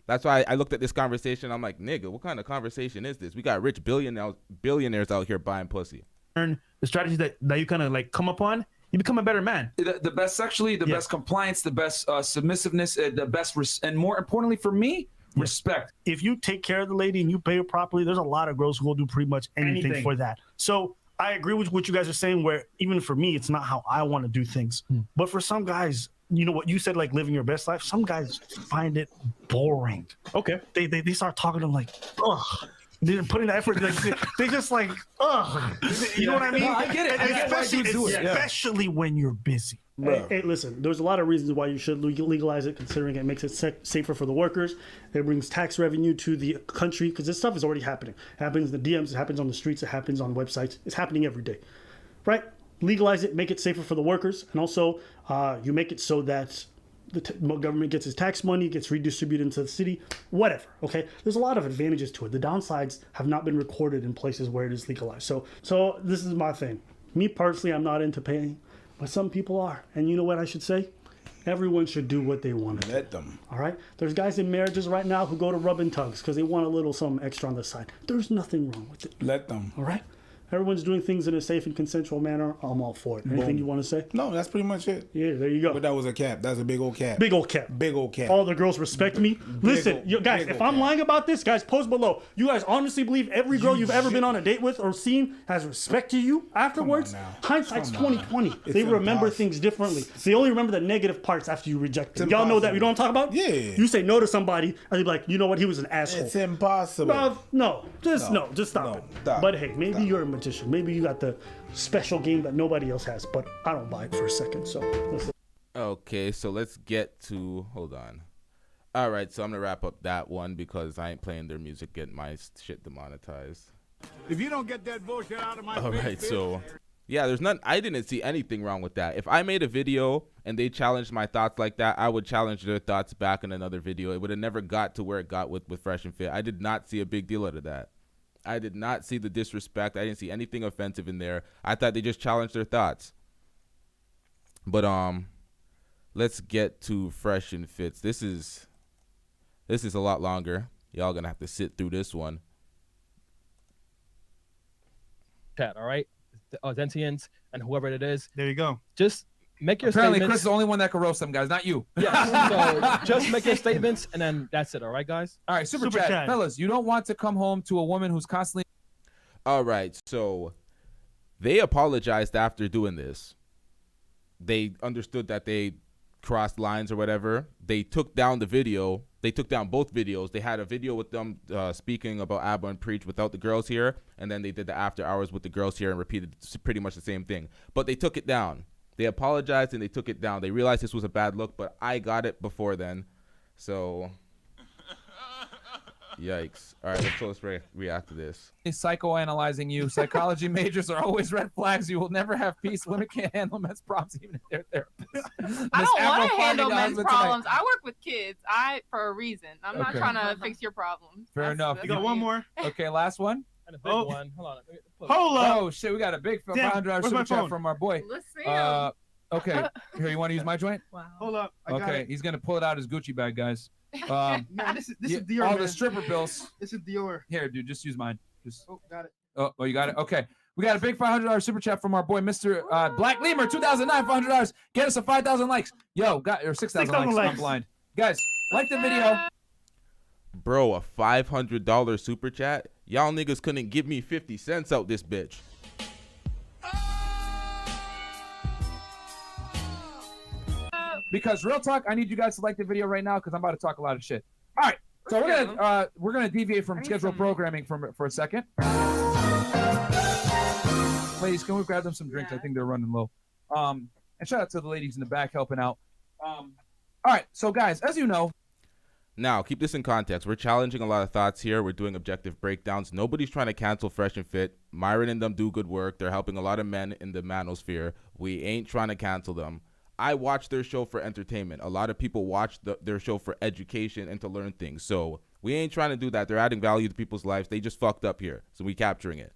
Speaker 1: That's why I looked at this conversation. I'm like, nigga, what kind of conversation is this? We got rich billionaires out here buying pussy.
Speaker 6: Learn the strategies that you kind of like come upon, you become a better man.
Speaker 9: The best sexually, the best compliance, the best submissiveness, the best, and more importantly for me, respect.
Speaker 2: If you take care of the lady and you pay her properly, there's a lot of girls who will do pretty much anything for that. So I agree with what you guys are saying, where even for me, it's not how I want to do things. But for some guys, you know what you said, like living your best life, some guys find it boring.
Speaker 6: Okay.
Speaker 2: They start talking to them like, ugh. They're putting the effort. Like, they just like, ugh. You know what I mean?
Speaker 9: No, I get it.
Speaker 2: Especially when you're busy. Hey, listen, there's a lot of reasons why you should legalize it, considering it makes it safer for the workers. It brings tax revenue to the country, because this stuff is already happening. It happens in the DMs, it happens on the streets, it happens on websites. It's happening every day, right? Legalize it, make it safer for the workers, and also you make it so that the government gets its tax money, gets redistributed into the city, whatever, okay? There's a lot of advantages to it. The downsides have not been recorded in places where it is legalized. So this is my thing. Me personally, I'm not into paying, but some people are. And you know what I should say? Everyone should do what they want to do.
Speaker 4: Let them.
Speaker 2: All right? There's guys in marriages right now who go to rub and tugs because they want a little something extra on the side. There's nothing wrong with it.
Speaker 4: Let them.
Speaker 2: All right? Everyone's doing things in a safe and consensual manner. I'm all for it. Anything you want to say?
Speaker 4: No, that's pretty much it.
Speaker 2: Yeah, there you go.
Speaker 4: But that was a cap. That's a big old cap.
Speaker 2: Big old cap.
Speaker 4: Big old cap.
Speaker 2: All the girls respect me. Listen, guys, if I'm lying about this, guys, post below. You guys honestly believe every girl you've ever been on a date with or seen has respect to you afterwards? Hindsight's 2020. They remember things differently. They only remember the negative parts after you reject them. Y'all know that. You know what I'm talking about?
Speaker 4: Yeah.
Speaker 2: You say no to somebody, and they're like, you know what? He was an asshole.
Speaker 4: It's impossible.
Speaker 2: Bruv, just stop it.
Speaker 4: Stop.
Speaker 2: But hey, maybe you're a magician. Maybe you got the special game that nobody else has, but I don't buy it for a second. So listen.
Speaker 1: Okay, so let's get to, hold on. All right, so I'm gonna wrap up that one because I ain't playing their music, getting my shit demonetized.
Speaker 5: If you don't get that bullshit out of my
Speaker 1: All
Speaker 5: face,
Speaker 1: right, so yeah, there's none. I didn't see anything wrong with that. If I made a video and they challenged my thoughts like that, I would challenge their thoughts back in another video. It would have never got to where it got with Fresh and Fit. I did not see a big deal out of that. I did not see the disrespect. I didn't see anything offensive in there. I thought they just challenged their thoughts. But let's get to Fresh and Fits. This is a lot longer. Y'all gonna have to sit through this one.
Speaker 10: Chat, all right? Zentians and whoever it is.
Speaker 6: There you go.
Speaker 10: Just make your
Speaker 9: Apparently,
Speaker 10: statements.
Speaker 9: Chris is the only one that can roast them guys, not you.
Speaker 10: Yeah, so just make your statements, and then that's it, all right, guys?
Speaker 9: All right, super chat. Fellas, you don't want to come home to a woman who's constantly...
Speaker 1: All right, so they apologized after doing this. They understood that they crossed lines or whatever. They took down the video. They took down both videos. They had a video with them speaking about Aba&Preach without the girls here, and then they did the after hours with the girls here and repeated pretty much the same thing. But they took it down. They apologized and they took it down. They realized this was a bad look, but I got it before then. So, yikes. All right, let's react to this.
Speaker 9: Psychoanalyzing you. Psychology majors are always red flags. You will never have peace. Women can't handle men's problems, even if they're therapists.
Speaker 11: I don't want to handle men's problems. I work with kids. For a reason. I'm not trying to fix your problems.
Speaker 9: Fair enough.
Speaker 6: You got one more.
Speaker 9: Okay, last one.
Speaker 10: And a big one. Hold on.
Speaker 6: Hold up.
Speaker 9: Oh shit, we got a big $500 super chat from our boy.
Speaker 11: Let's see.
Speaker 9: Okay, here, you want to use my joint?
Speaker 11: Wow.
Speaker 6: Hold up. I got
Speaker 9: Okay,
Speaker 6: it.
Speaker 9: he's gonna pull it out his Gucci bag, guys.
Speaker 6: Man, this is Dior.
Speaker 9: All
Speaker 6: man.
Speaker 9: the stripper bills.
Speaker 6: This is Dior.
Speaker 9: Here, dude, just use mine. Just.
Speaker 6: Oh, got it.
Speaker 9: Oh, you got it. Okay, we got a big $500 super chat from our boy, Mr. Black Lemur, 2009, $500. Get us a 5,000 likes. Yo, or 6,000 likes. I'm blind. Guys, like the video.
Speaker 1: Bro, a $500 super chat? Y'all niggas couldn't give me 50 cents out this bitch.
Speaker 9: Because real talk, I need you guys to like the video right now because I'm about to talk a lot of shit. All right, so we're gonna deviate from scheduled programming for a second. Ladies, can we grab them some drinks? I think they're running low. And shout out to the ladies in the back helping out. All right, so guys, as you know.
Speaker 1: Now, keep this in context. We're challenging a lot of thoughts here. We're doing objective breakdowns. Nobody's trying to cancel Fresh and Fit. Myron and them do good work. They're helping a lot of men in the manosphere. We ain't trying to cancel them. I watch their show for entertainment. A lot of people watch their show for education and to learn things. So we ain't trying to do that. They're adding value to people's lives. They just fucked up here. So we capturing it.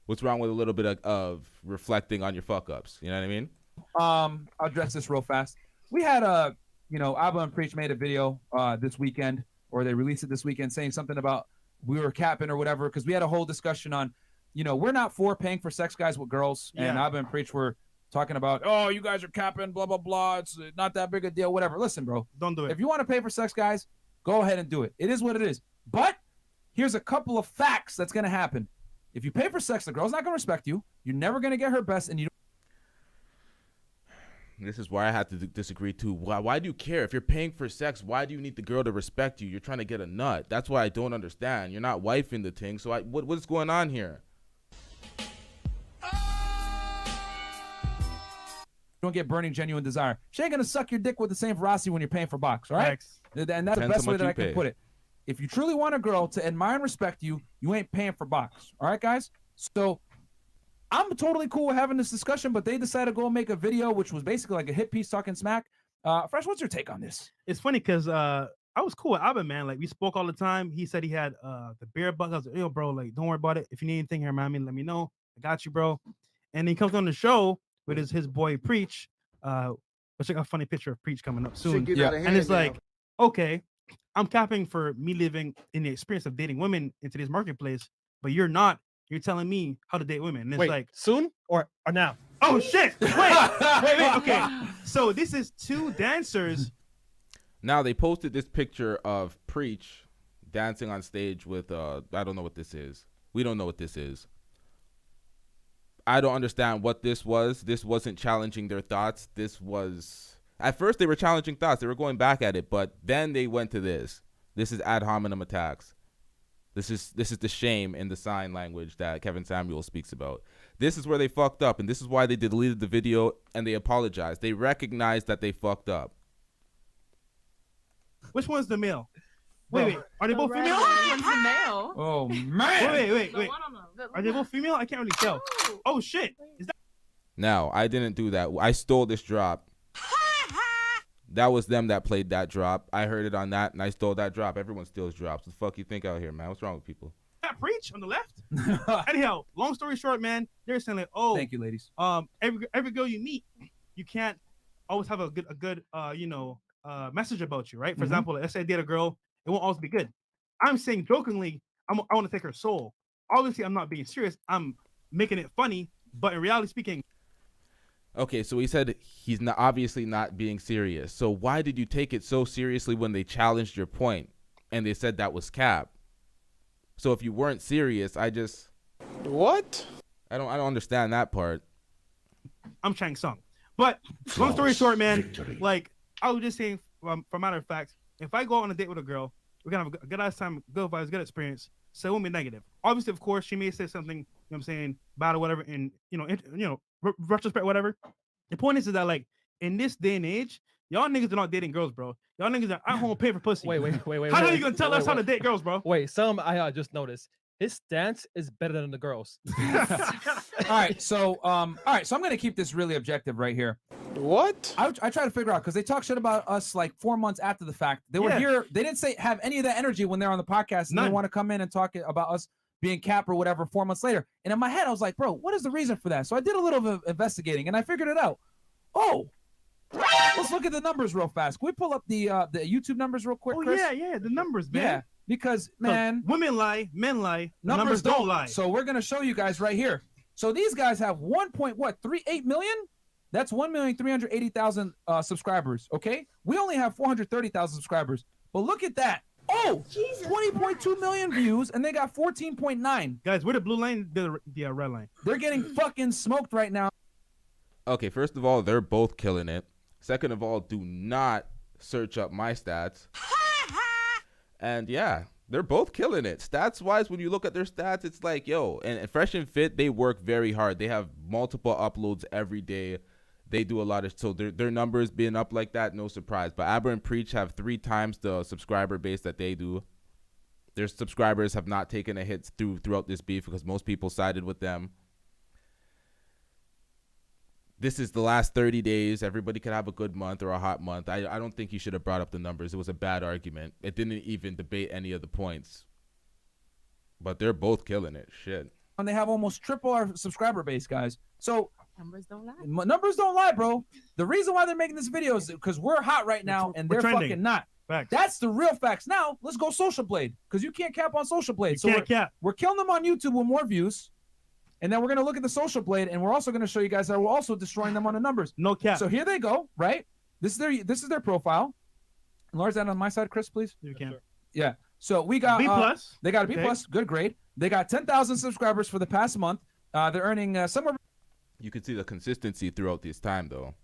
Speaker 1: What's wrong with a little bit of reflecting on your fuck ups? You know what I mean? I'll
Speaker 9: address this real fast. We had Aba&Preach made a video this weekend or they released it this weekend saying something about we were capping or whatever, because we had a whole discussion on, we're not for paying for sex guys with girls, and Aba&Preach were talking about, oh, you guys are capping, blah, blah, blah. It's not that big a deal, whatever. Listen, bro.
Speaker 2: Don't do it.
Speaker 9: If you want to pay for sex guys, go ahead and do it. It is what it is. But here's a couple of facts that's going to happen. If you pay for sex, the girl's not going to respect you. You're never going to get her best, and you
Speaker 1: This is why I had to disagree too. Why do you care? If you're paying for sex, why do you need the girl to respect you? You're trying to get a nut. That's why I don't understand. You're not wifing the thing. So what's going on here?
Speaker 9: don't get burning genuine desire. She ain't gonna suck your dick with the same ferocity when you're paying for box, all right? And that's the best way that I can put it. If you truly want a girl to admire and respect you, you ain't paying for box. All right, guys? So I'm totally cool with having this discussion, but they decided to go and make a video, which was basically like a hit piece talking smack. Fresh, what's your take on this?
Speaker 6: It's funny because I was cool with Aba, man. Like, we spoke all the time. He said he had the beer bucks. I was like, yo, bro, like, don't worry about it. If you need anything here, man, let me know. I got you, bro. And he comes on the show with his boy Preach. Which I got a funny picture of Preach coming up soon. And it's like, okay, I'm capping for me living in the experience of dating women in today's marketplace, but you're not. You're telling me how to date women. And it's
Speaker 10: wait,
Speaker 6: like,
Speaker 10: soon or now?
Speaker 6: Oh shit! Wait. Okay, so this is two dancers.
Speaker 1: Now they posted this picture of Preach dancing on stage with I don't know what this is. We don't know what this is. I don't understand what this was. This wasn't challenging their thoughts. This was, at first they were challenging thoughts. They were going back at it, but then they went to this. This is ad hominem attacks. This is the shame in the sign language that Kevin Samuel speaks about. This is where they fucked up, and this is why they deleted the video and they apologized. They recognized that they fucked up.
Speaker 6: Which one's the male? Wait. Are they both female?
Speaker 11: One's the male.
Speaker 9: Oh man!
Speaker 6: Wait. Are they both female? I can't really tell. Oh shit! Is that?
Speaker 1: Now I didn't do that. I stole this drop. That was them that played that drop. I heard it on that, and I stole that drop. Everyone steals drops. What the fuck you think out here, man? What's wrong with people?
Speaker 6: That Preach on the left. Anyhow, long story short, man, they're saying like, oh,
Speaker 9: thank you, ladies.
Speaker 6: Every girl you meet, you can't always have a good message about you, right? For example, let's say I date a girl, it won't always be good. I'm saying jokingly, I want to take her soul. Obviously, I'm not being serious. I'm making it funny, but in reality speaking.
Speaker 1: Okay, so he said he's not obviously not being serious. So why did you take it so seriously when they challenged your point and they said that was cap? So if you weren't serious, what? I don't understand that part.
Speaker 6: I'm Chang Sung. But long story short, man, like I was just saying, for matter of fact, if I go on a date with a girl, we're gonna have a good ass time, good vibes, good experience. So it won't be negative. Obviously, of course, she may say something, you know what I'm saying, bad or whatever, in retrospect, whatever. The point is that like in this day and age, y'all niggas are not dating girls, bro. Y'all niggas are at home paying for pussy.
Speaker 10: Wait.
Speaker 6: How are you gonna tell us how to date girls, bro?
Speaker 10: Wait, I just noticed his stance is better than the girls.
Speaker 9: All right, so I'm gonna keep this really objective right here. What? I try to figure out because they talk shit about us like 4 months after the fact. They were here. They didn't have any of that energy when they're on the podcast, and they want to come in and talk about us being cap or whatever 4 months later. And in my head, I was like, bro, what is the reason for that? So I did a little bit of investigating, and I figured it out. Oh, let's look at the numbers real fast. Can we pull up the YouTube numbers real quick, Chris?
Speaker 6: Yeah, the numbers, man.
Speaker 9: Yeah, because man,
Speaker 6: women lie, men lie, numbers don't lie.
Speaker 9: So we're gonna show you guys right here. So these guys have 1.38 million. That's 1,380,000 subscribers. Okay, we only have 430,000 subscribers. But look at that. Oh, 20.2 million views, and they got 14.9.
Speaker 6: Guys, where the blue line, the red line?
Speaker 9: They're getting fucking smoked right now.
Speaker 1: Okay, first of all, they're both killing it. Second of all, do not search up my stats. And yeah, they're both killing it. Stats-wise, when you look at their stats, it's like, yo, and Fresh and Fit, they work very hard. They have multiple uploads every day. They do a lot of, so their numbers being up like that, no surprise. But Aba&Preach have 3 times the subscriber base that they do. Their subscribers have not taken a hit throughout this beef because most people sided with them. This is the last 30 days. Everybody could have a good month or a hot month. I don't think you should have brought up the numbers. It was a bad argument. It didn't even debate any of the points. But they're both killing it. Shit.
Speaker 9: And they have almost triple our subscriber base, guys. So
Speaker 11: numbers don't lie.
Speaker 9: Numbers don't lie, bro. The reason why they're making this video is because we're hot right now and they're fucking not.
Speaker 6: Facts.
Speaker 9: That's the real facts. Now, let's go Social Blade, because you can't cap on Social Blade. So we're killing them on YouTube with more views. And then we're going to look at the Social Blade, and we're also going to show you guys that we're also destroying them on the numbers.
Speaker 6: No cap.
Speaker 9: So here they go, right? This is their profile. Laura's that on my side, Chris, please?
Speaker 6: You can.
Speaker 9: Yeah. So we got
Speaker 6: B+.
Speaker 9: They got a B+, good grade. They got 10,000 subscribers for the past month. They're earning somewhere.
Speaker 1: You can see the consistency throughout this time, though.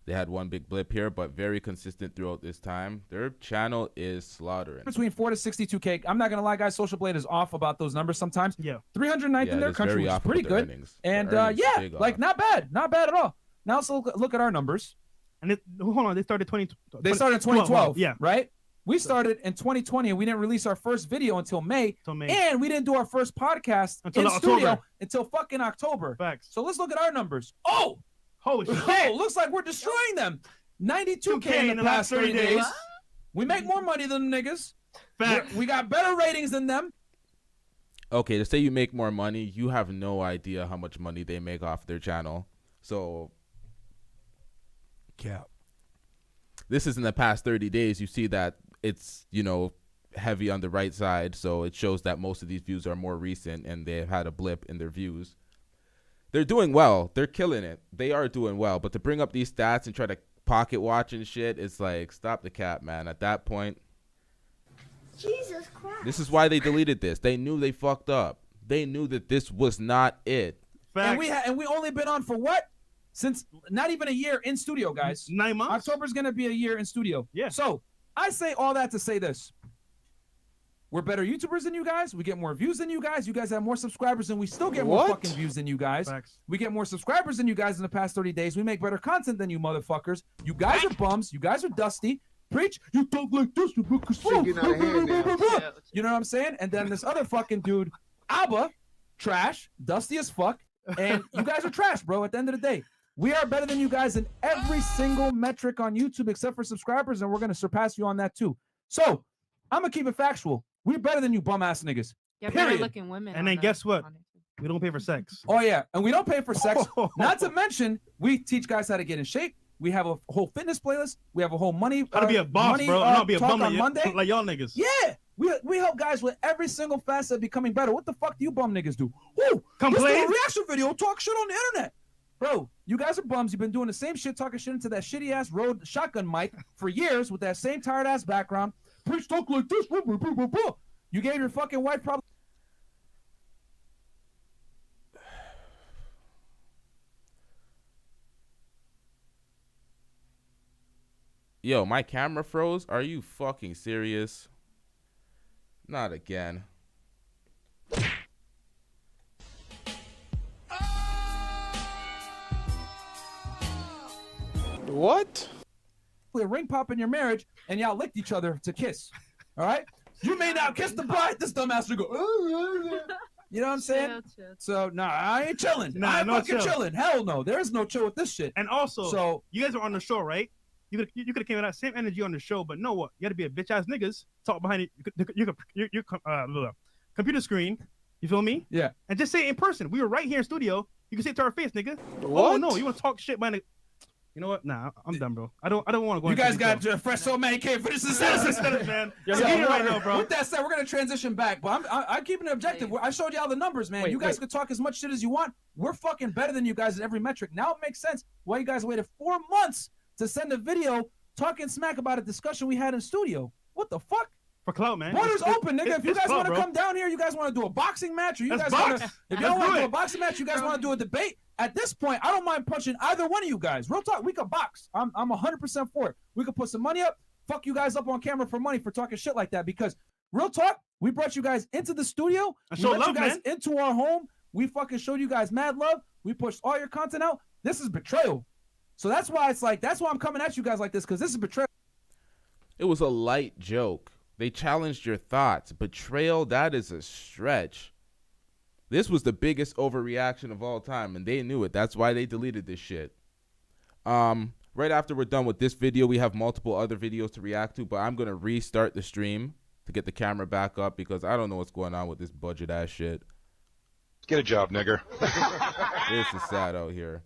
Speaker 1: They had one big blip here, but very consistent throughout this time. Their channel is slaughtering.
Speaker 9: Between 4 to 62K. I'm not going to lie, guys. Social Blade is off about those numbers sometimes.
Speaker 6: Yeah.
Speaker 9: 309th in their country, which is pretty good. And yeah, like not bad. Not bad at all. Now let's look at our numbers.
Speaker 6: And hold on, they started 2012.
Speaker 9: They started in 2012.
Speaker 6: Yeah.
Speaker 9: Right? We started in 2020, and we didn't release our first video until May. And we didn't do our first podcast in studio until fucking October.
Speaker 6: Facts.
Speaker 9: So let's look at our numbers. Oh!
Speaker 6: Holy shit.
Speaker 9: Oh, looks like we're destroying them. 92K in the past 30 days. We make more money than the niggas.
Speaker 6: Facts.
Speaker 9: We got better ratings than them.
Speaker 1: Okay, to say you make more money, you have no idea how much money they make off their channel. So,
Speaker 6: yeah.
Speaker 1: This is in the past 30 days. You see that it's, you know, heavy on the right side. So it shows that most of these views are more recent and they've had a blip in their views. They're doing well. They're killing it. They are doing well. But to bring up these stats and try to pocket watch and shit, it's like, stop the cap, man. At that point,
Speaker 7: Jesus Christ.
Speaker 1: this is why they deleted this. They knew they fucked up. They knew that this was not it.
Speaker 9: Facts. And we only been on for what? Since not even a year in studio, guys.
Speaker 6: 9 months.
Speaker 9: October's gonna be a year in studio.
Speaker 6: Yeah.
Speaker 9: So I say all that to say this. We're better YouTubers than you guys. We get more views than you guys. You guys have more subscribers, and we still get more fucking views than you guys.
Speaker 6: Facts.
Speaker 9: We get more subscribers than you guys in the past 30 days. We make better content than you motherfuckers. You guys are bums. You guys are dusty. Preach. You talk like this. You look slow. You know what I'm saying? And then this other fucking dude, Aba, trash, dusty as fuck. And you guys are trash, bro, at the end of the day. We are better than you guys in every single metric on YouTube except for subscribers, and we're going to surpass you on that too. So I'm going to keep it factual. We're better than you bum-ass niggas.
Speaker 11: Yeah, better looking women.
Speaker 6: And then guess what? We don't pay for sex.
Speaker 9: Oh, yeah. And we don't pay for sex. Not to mention, we teach guys how to get in shape. We have a whole fitness playlist. We have a whole money.
Speaker 6: How to be a boss, bro. How to be a bum
Speaker 9: on Monday.
Speaker 6: Like y'all niggas.
Speaker 9: Yeah. We help guys with every single facet of becoming better. What the fuck do you bum niggas do? Woo!
Speaker 6: Complain?
Speaker 9: Let's do a reaction video. Talk shit on the internet. Bro, you guys are bums. You've been doing the same shit, talking shit into that shitty-ass Rode shotgun mic for years with that same tired-ass background. Preach talk like this. You gave your fucking wife probably...
Speaker 1: Yo, my camera froze? Are you fucking serious? Not again.
Speaker 12: What?
Speaker 9: A ring pop in your marriage, and y'all licked each other to kiss. All right? You may now kiss the bride. This dumbass will go. You know what I'm saying?
Speaker 11: Chill.
Speaker 9: So nah, I ain't chilling.
Speaker 6: Nah,
Speaker 9: I ain't
Speaker 6: no
Speaker 9: fucking
Speaker 6: chill.
Speaker 9: chilling. Hell no. There is no chill with this shit.
Speaker 6: And also,
Speaker 9: So
Speaker 6: you guys are on the show, right? You could have came with that same energy on the show, but know what? You got to be a bitch ass niggas. Talk behind it. Your computer screen. You feel me?
Speaker 9: Yeah.
Speaker 6: And just say it in person. We were right here in studio. You can say it to our face, nigga.
Speaker 12: What?
Speaker 6: Oh no, you want to talk shit behind it? You know what? Nah, I'm done, bro. I don't want to go.
Speaker 9: You
Speaker 6: into
Speaker 9: guys
Speaker 6: detail.
Speaker 9: got fresh so many can't finish this
Speaker 6: man.
Speaker 9: Yo,
Speaker 6: You're right now, bro.
Speaker 9: With that said, we're gonna transition back, but I'm keeping it objective. I showed y'all the numbers, man. You guys could talk as much shit as you want. We're fucking better than you guys in every metric. Now it makes sense why you guys waited 4 months to send a video talking smack about a discussion we had in studio. What the fuck?
Speaker 6: For clout, man.
Speaker 9: Borders open, nigga. If you
Speaker 6: it's
Speaker 9: guys
Speaker 6: clout,
Speaker 9: want to
Speaker 6: bro.
Speaker 9: come down here, you guys want to do a boxing match, or you
Speaker 6: Let's
Speaker 9: guys want
Speaker 6: box.
Speaker 9: to, if
Speaker 6: Let's
Speaker 9: y'all want
Speaker 6: do
Speaker 9: to do
Speaker 6: it.
Speaker 9: a boxing match, you guys want to do a debate. At this point, I don't mind punching either one of you guys. Real talk, we could box. I'm 100% for it. We could put some money up, fuck you guys up on camera for money for talking shit like that. Because real talk, we brought you guys into the studio. We
Speaker 6: show
Speaker 9: let
Speaker 6: love,
Speaker 9: you guys
Speaker 6: man.
Speaker 9: into our home. We fucking showed you guys mad love. We pushed all your content out. This is betrayal. So that's why it's like, that's why I'm coming at you guys like this, because this is betrayal.
Speaker 1: It was a light joke. They challenged your thoughts. Betrayal, that is a stretch. This was the biggest overreaction of all time, and they knew it. That's why they deleted this shit. Right after we're done with this video, we have multiple other videos to react to, but I'm going to restart the stream to get the camera back up because I don't know what's going on with this budget-ass shit.
Speaker 12: Get a job, nigger.
Speaker 1: This is sad out here,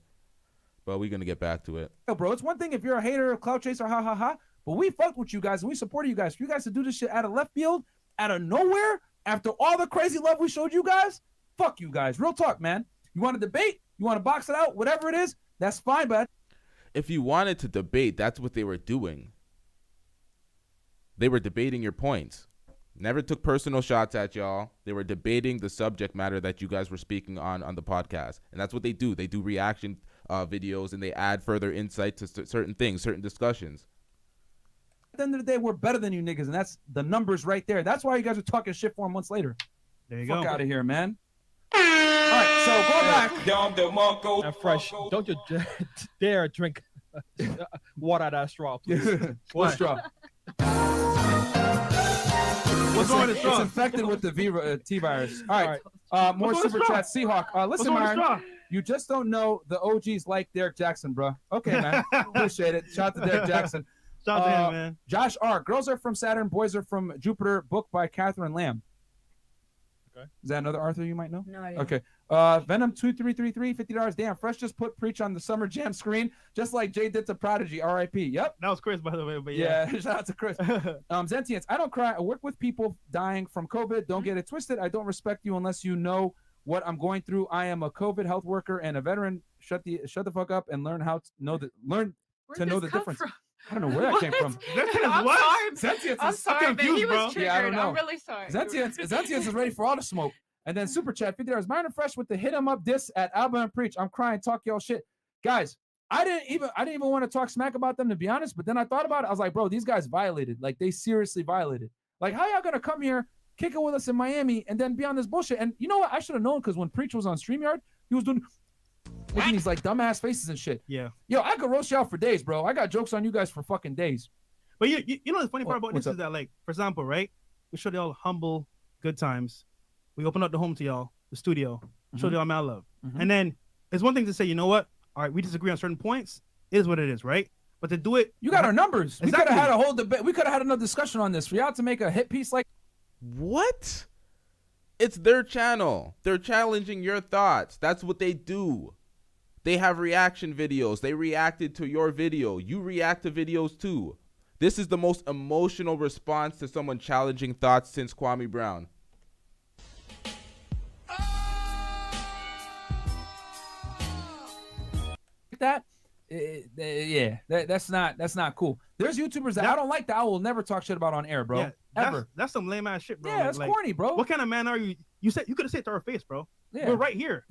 Speaker 1: but we're going to get back to it.
Speaker 9: Bro, it's one thing if you're a hater, a clout chaser, ha ha ha. But we fucked with you guys and we supported you guys. For you guys to do this shit out of left field, out of nowhere, after all the crazy love we showed you guys, fuck you guys. Real talk, man. You want to debate? You want to box it out? Whatever it is, that's fine, but
Speaker 1: If you wanted to debate, that's what they were doing. They were debating your points. Never took personal shots at y'all. They were debating the subject matter that you guys were speaking on the podcast. And that's what they do. They do reaction videos, and they add further insight to certain things, certain discussions.
Speaker 9: at the end of the day, we're better than you niggas, and that's the numbers right there. That's why you guys are talking shit 4 months later.
Speaker 2: There you
Speaker 9: Fuck
Speaker 2: go.
Speaker 9: out of here, man. All right, so go back.
Speaker 10: And fresh. Don't you dare drink water out of that straw, please.
Speaker 9: What straw?
Speaker 2: What's wrong with the straw?
Speaker 9: It's infected with the T virus. All right. More
Speaker 2: What's wrong
Speaker 9: super
Speaker 2: with the
Speaker 9: chat. Seahawk. Listen,
Speaker 2: wrong with the straw?
Speaker 9: Myron. You just don't know the OGs like Derek Jackson, bro. Okay, man. Appreciate it. Shout out to Derek Jackson.
Speaker 2: Shout out to him, man.
Speaker 9: Josh R. Girls are from Saturn, boys are from Jupiter. Book by Catherine Lamb.
Speaker 10: Okay.
Speaker 9: Is that another Arthur you might know?
Speaker 7: No idea.
Speaker 9: Okay. Venom 2333, $50. Damn, Fresh just put Preach on the Summer Jam screen, just like Jay did to Prodigy. R.I.P. Yep.
Speaker 2: That was Chris, by the way. But
Speaker 9: Yeah, shout out to Chris. Zentians, I don't cry. I work with people dying from COVID. Don't get it twisted. I don't respect you unless you know what I'm going through. I am a COVID health worker and a veteran. Shut the fuck up and learn how to know the difference.
Speaker 11: From?
Speaker 9: I don't know where that came from.
Speaker 11: I'm sorry.
Speaker 9: Sentience
Speaker 11: I'm
Speaker 9: is
Speaker 11: sorry, but he was triggered.
Speaker 9: Yeah, I don't know.
Speaker 11: I'm really sorry.
Speaker 9: Sentience is ready for all the smoke. And then Super Chat, $50. Myron Fresh with the hit him up diss at Aba&Preach. I'm crying, talk y'all shit. Guys, I didn't even want to talk smack about them, to be honest, but then I thought about it. I was like, bro, these guys violated. Like, they seriously violated. Like, how y'all gonna come here, kick it with us in Miami, and then be on this bullshit? And you know what? I should have known, because when Preach was on StreamYard, he was making these like dumbass faces and shit.
Speaker 2: Yeah.
Speaker 9: Yo, I could roast y'all for days, bro. I got jokes on you guys for fucking days.
Speaker 2: But you know the funny part about
Speaker 9: What's
Speaker 2: this
Speaker 9: up?
Speaker 2: is that, like, for example, right? We showed y'all humble, good times. We opened up the home to y'all, the studio, showed y'all mad love. And then it's one thing to say, you know what? All right, we disagree on certain points. It is what it is, right? But to do it,
Speaker 9: You got our numbers.
Speaker 2: Exactly.
Speaker 9: We could have had a whole debate. We could have had another discussion on this. For y'all to make a hit piece like
Speaker 1: What? It's their channel. They're challenging your thoughts. That's what they do. They have reaction videos. They reacted to your video. You react to videos too. This is the most emotional response to someone challenging thoughts since Kwame Brown.
Speaker 9: that, that's not cool. There's YouTubers that I don't like that I will never talk shit about on air, bro.
Speaker 2: yeah,
Speaker 9: Ever.
Speaker 2: That's some lame ass shit, bro.
Speaker 9: Yeah, that's corny, bro.
Speaker 2: What kind of man are you? You could have said it to our face, bro.
Speaker 9: Yeah.
Speaker 2: We're right here.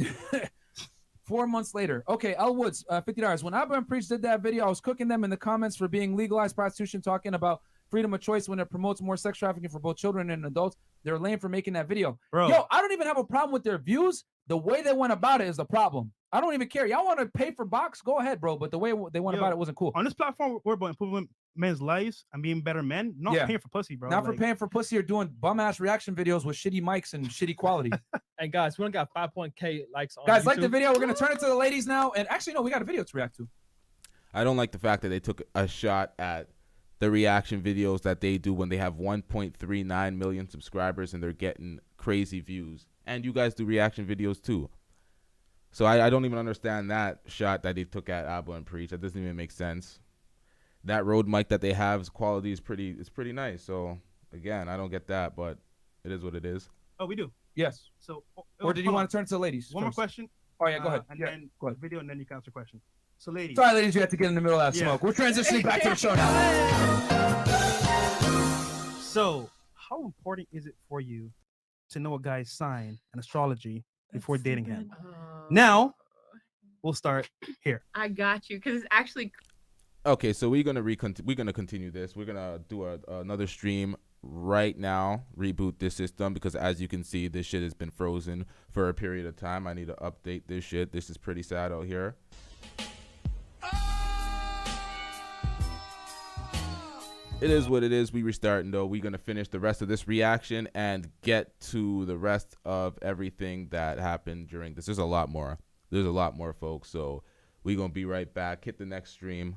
Speaker 9: 4 months later. Okay, L Woods, $50. When Aba&Preach did that video, I was cooking them in the comments for being legalized prostitution, talking about freedom of choice when it promotes more sex trafficking for both children and adults. They're lame for making that video.
Speaker 2: Bro.
Speaker 9: Yo, I don't even have a problem with their views. The way they went about it is the problem. I don't even care. Y'all want to pay for box? Go ahead, bro. But the way they went about it wasn't cool.
Speaker 2: On this platform, we're about improving men's lives and being better men, not paying for pussy, bro.
Speaker 9: Not for paying for pussy or doing bum-ass reaction videos with shitty mics and shitty quality.
Speaker 10: And guys, we only got 5.k likes on
Speaker 9: Guys,
Speaker 10: YouTube.
Speaker 9: like the video. We're going to turn it to the ladies now. And actually, no, we got a video to react to.
Speaker 1: I don't like the fact that they took a shot at the reaction videos that they do when they have 1.39 million subscribers and they're getting crazy views. And you guys do reaction videos too. So I don't even understand that shot that they took at Aba&Preach. That doesn't even make sense. That Rode mic that they have, quality is pretty nice. So again, I don't get that, but it is what it is.
Speaker 2: Oh, we do.
Speaker 9: Yes.
Speaker 2: So,
Speaker 9: Or did you want to turn it to the ladies?
Speaker 2: One more
Speaker 9: first?
Speaker 2: question.
Speaker 9: Oh, yeah, go ahead.
Speaker 2: And
Speaker 9: Yeah,
Speaker 2: then
Speaker 9: go ahead.
Speaker 2: video, and then you can answer the question. So, ladies.
Speaker 9: Sorry, ladies, you have to get in the middle of that
Speaker 2: Yeah.
Speaker 9: smoke. We're transitioning back to the show now.
Speaker 2: So, how important is it for you to know a guy's sign and astrology before dating him? Now, we'll start here.
Speaker 11: I got you, because it's actually
Speaker 1: Okay, so we're gonna continue this. We're gonna do another stream right now, reboot this system, because as you can see, this shit has been frozen for a period of time. I need to update this shit. This is pretty sad out here. It is what it is. We restarting though. We're gonna finish the rest of this reaction and get to the rest of everything that happened during this. There's a lot more. There's a lot more, folks. So we're gonna be right back. Hit the next stream.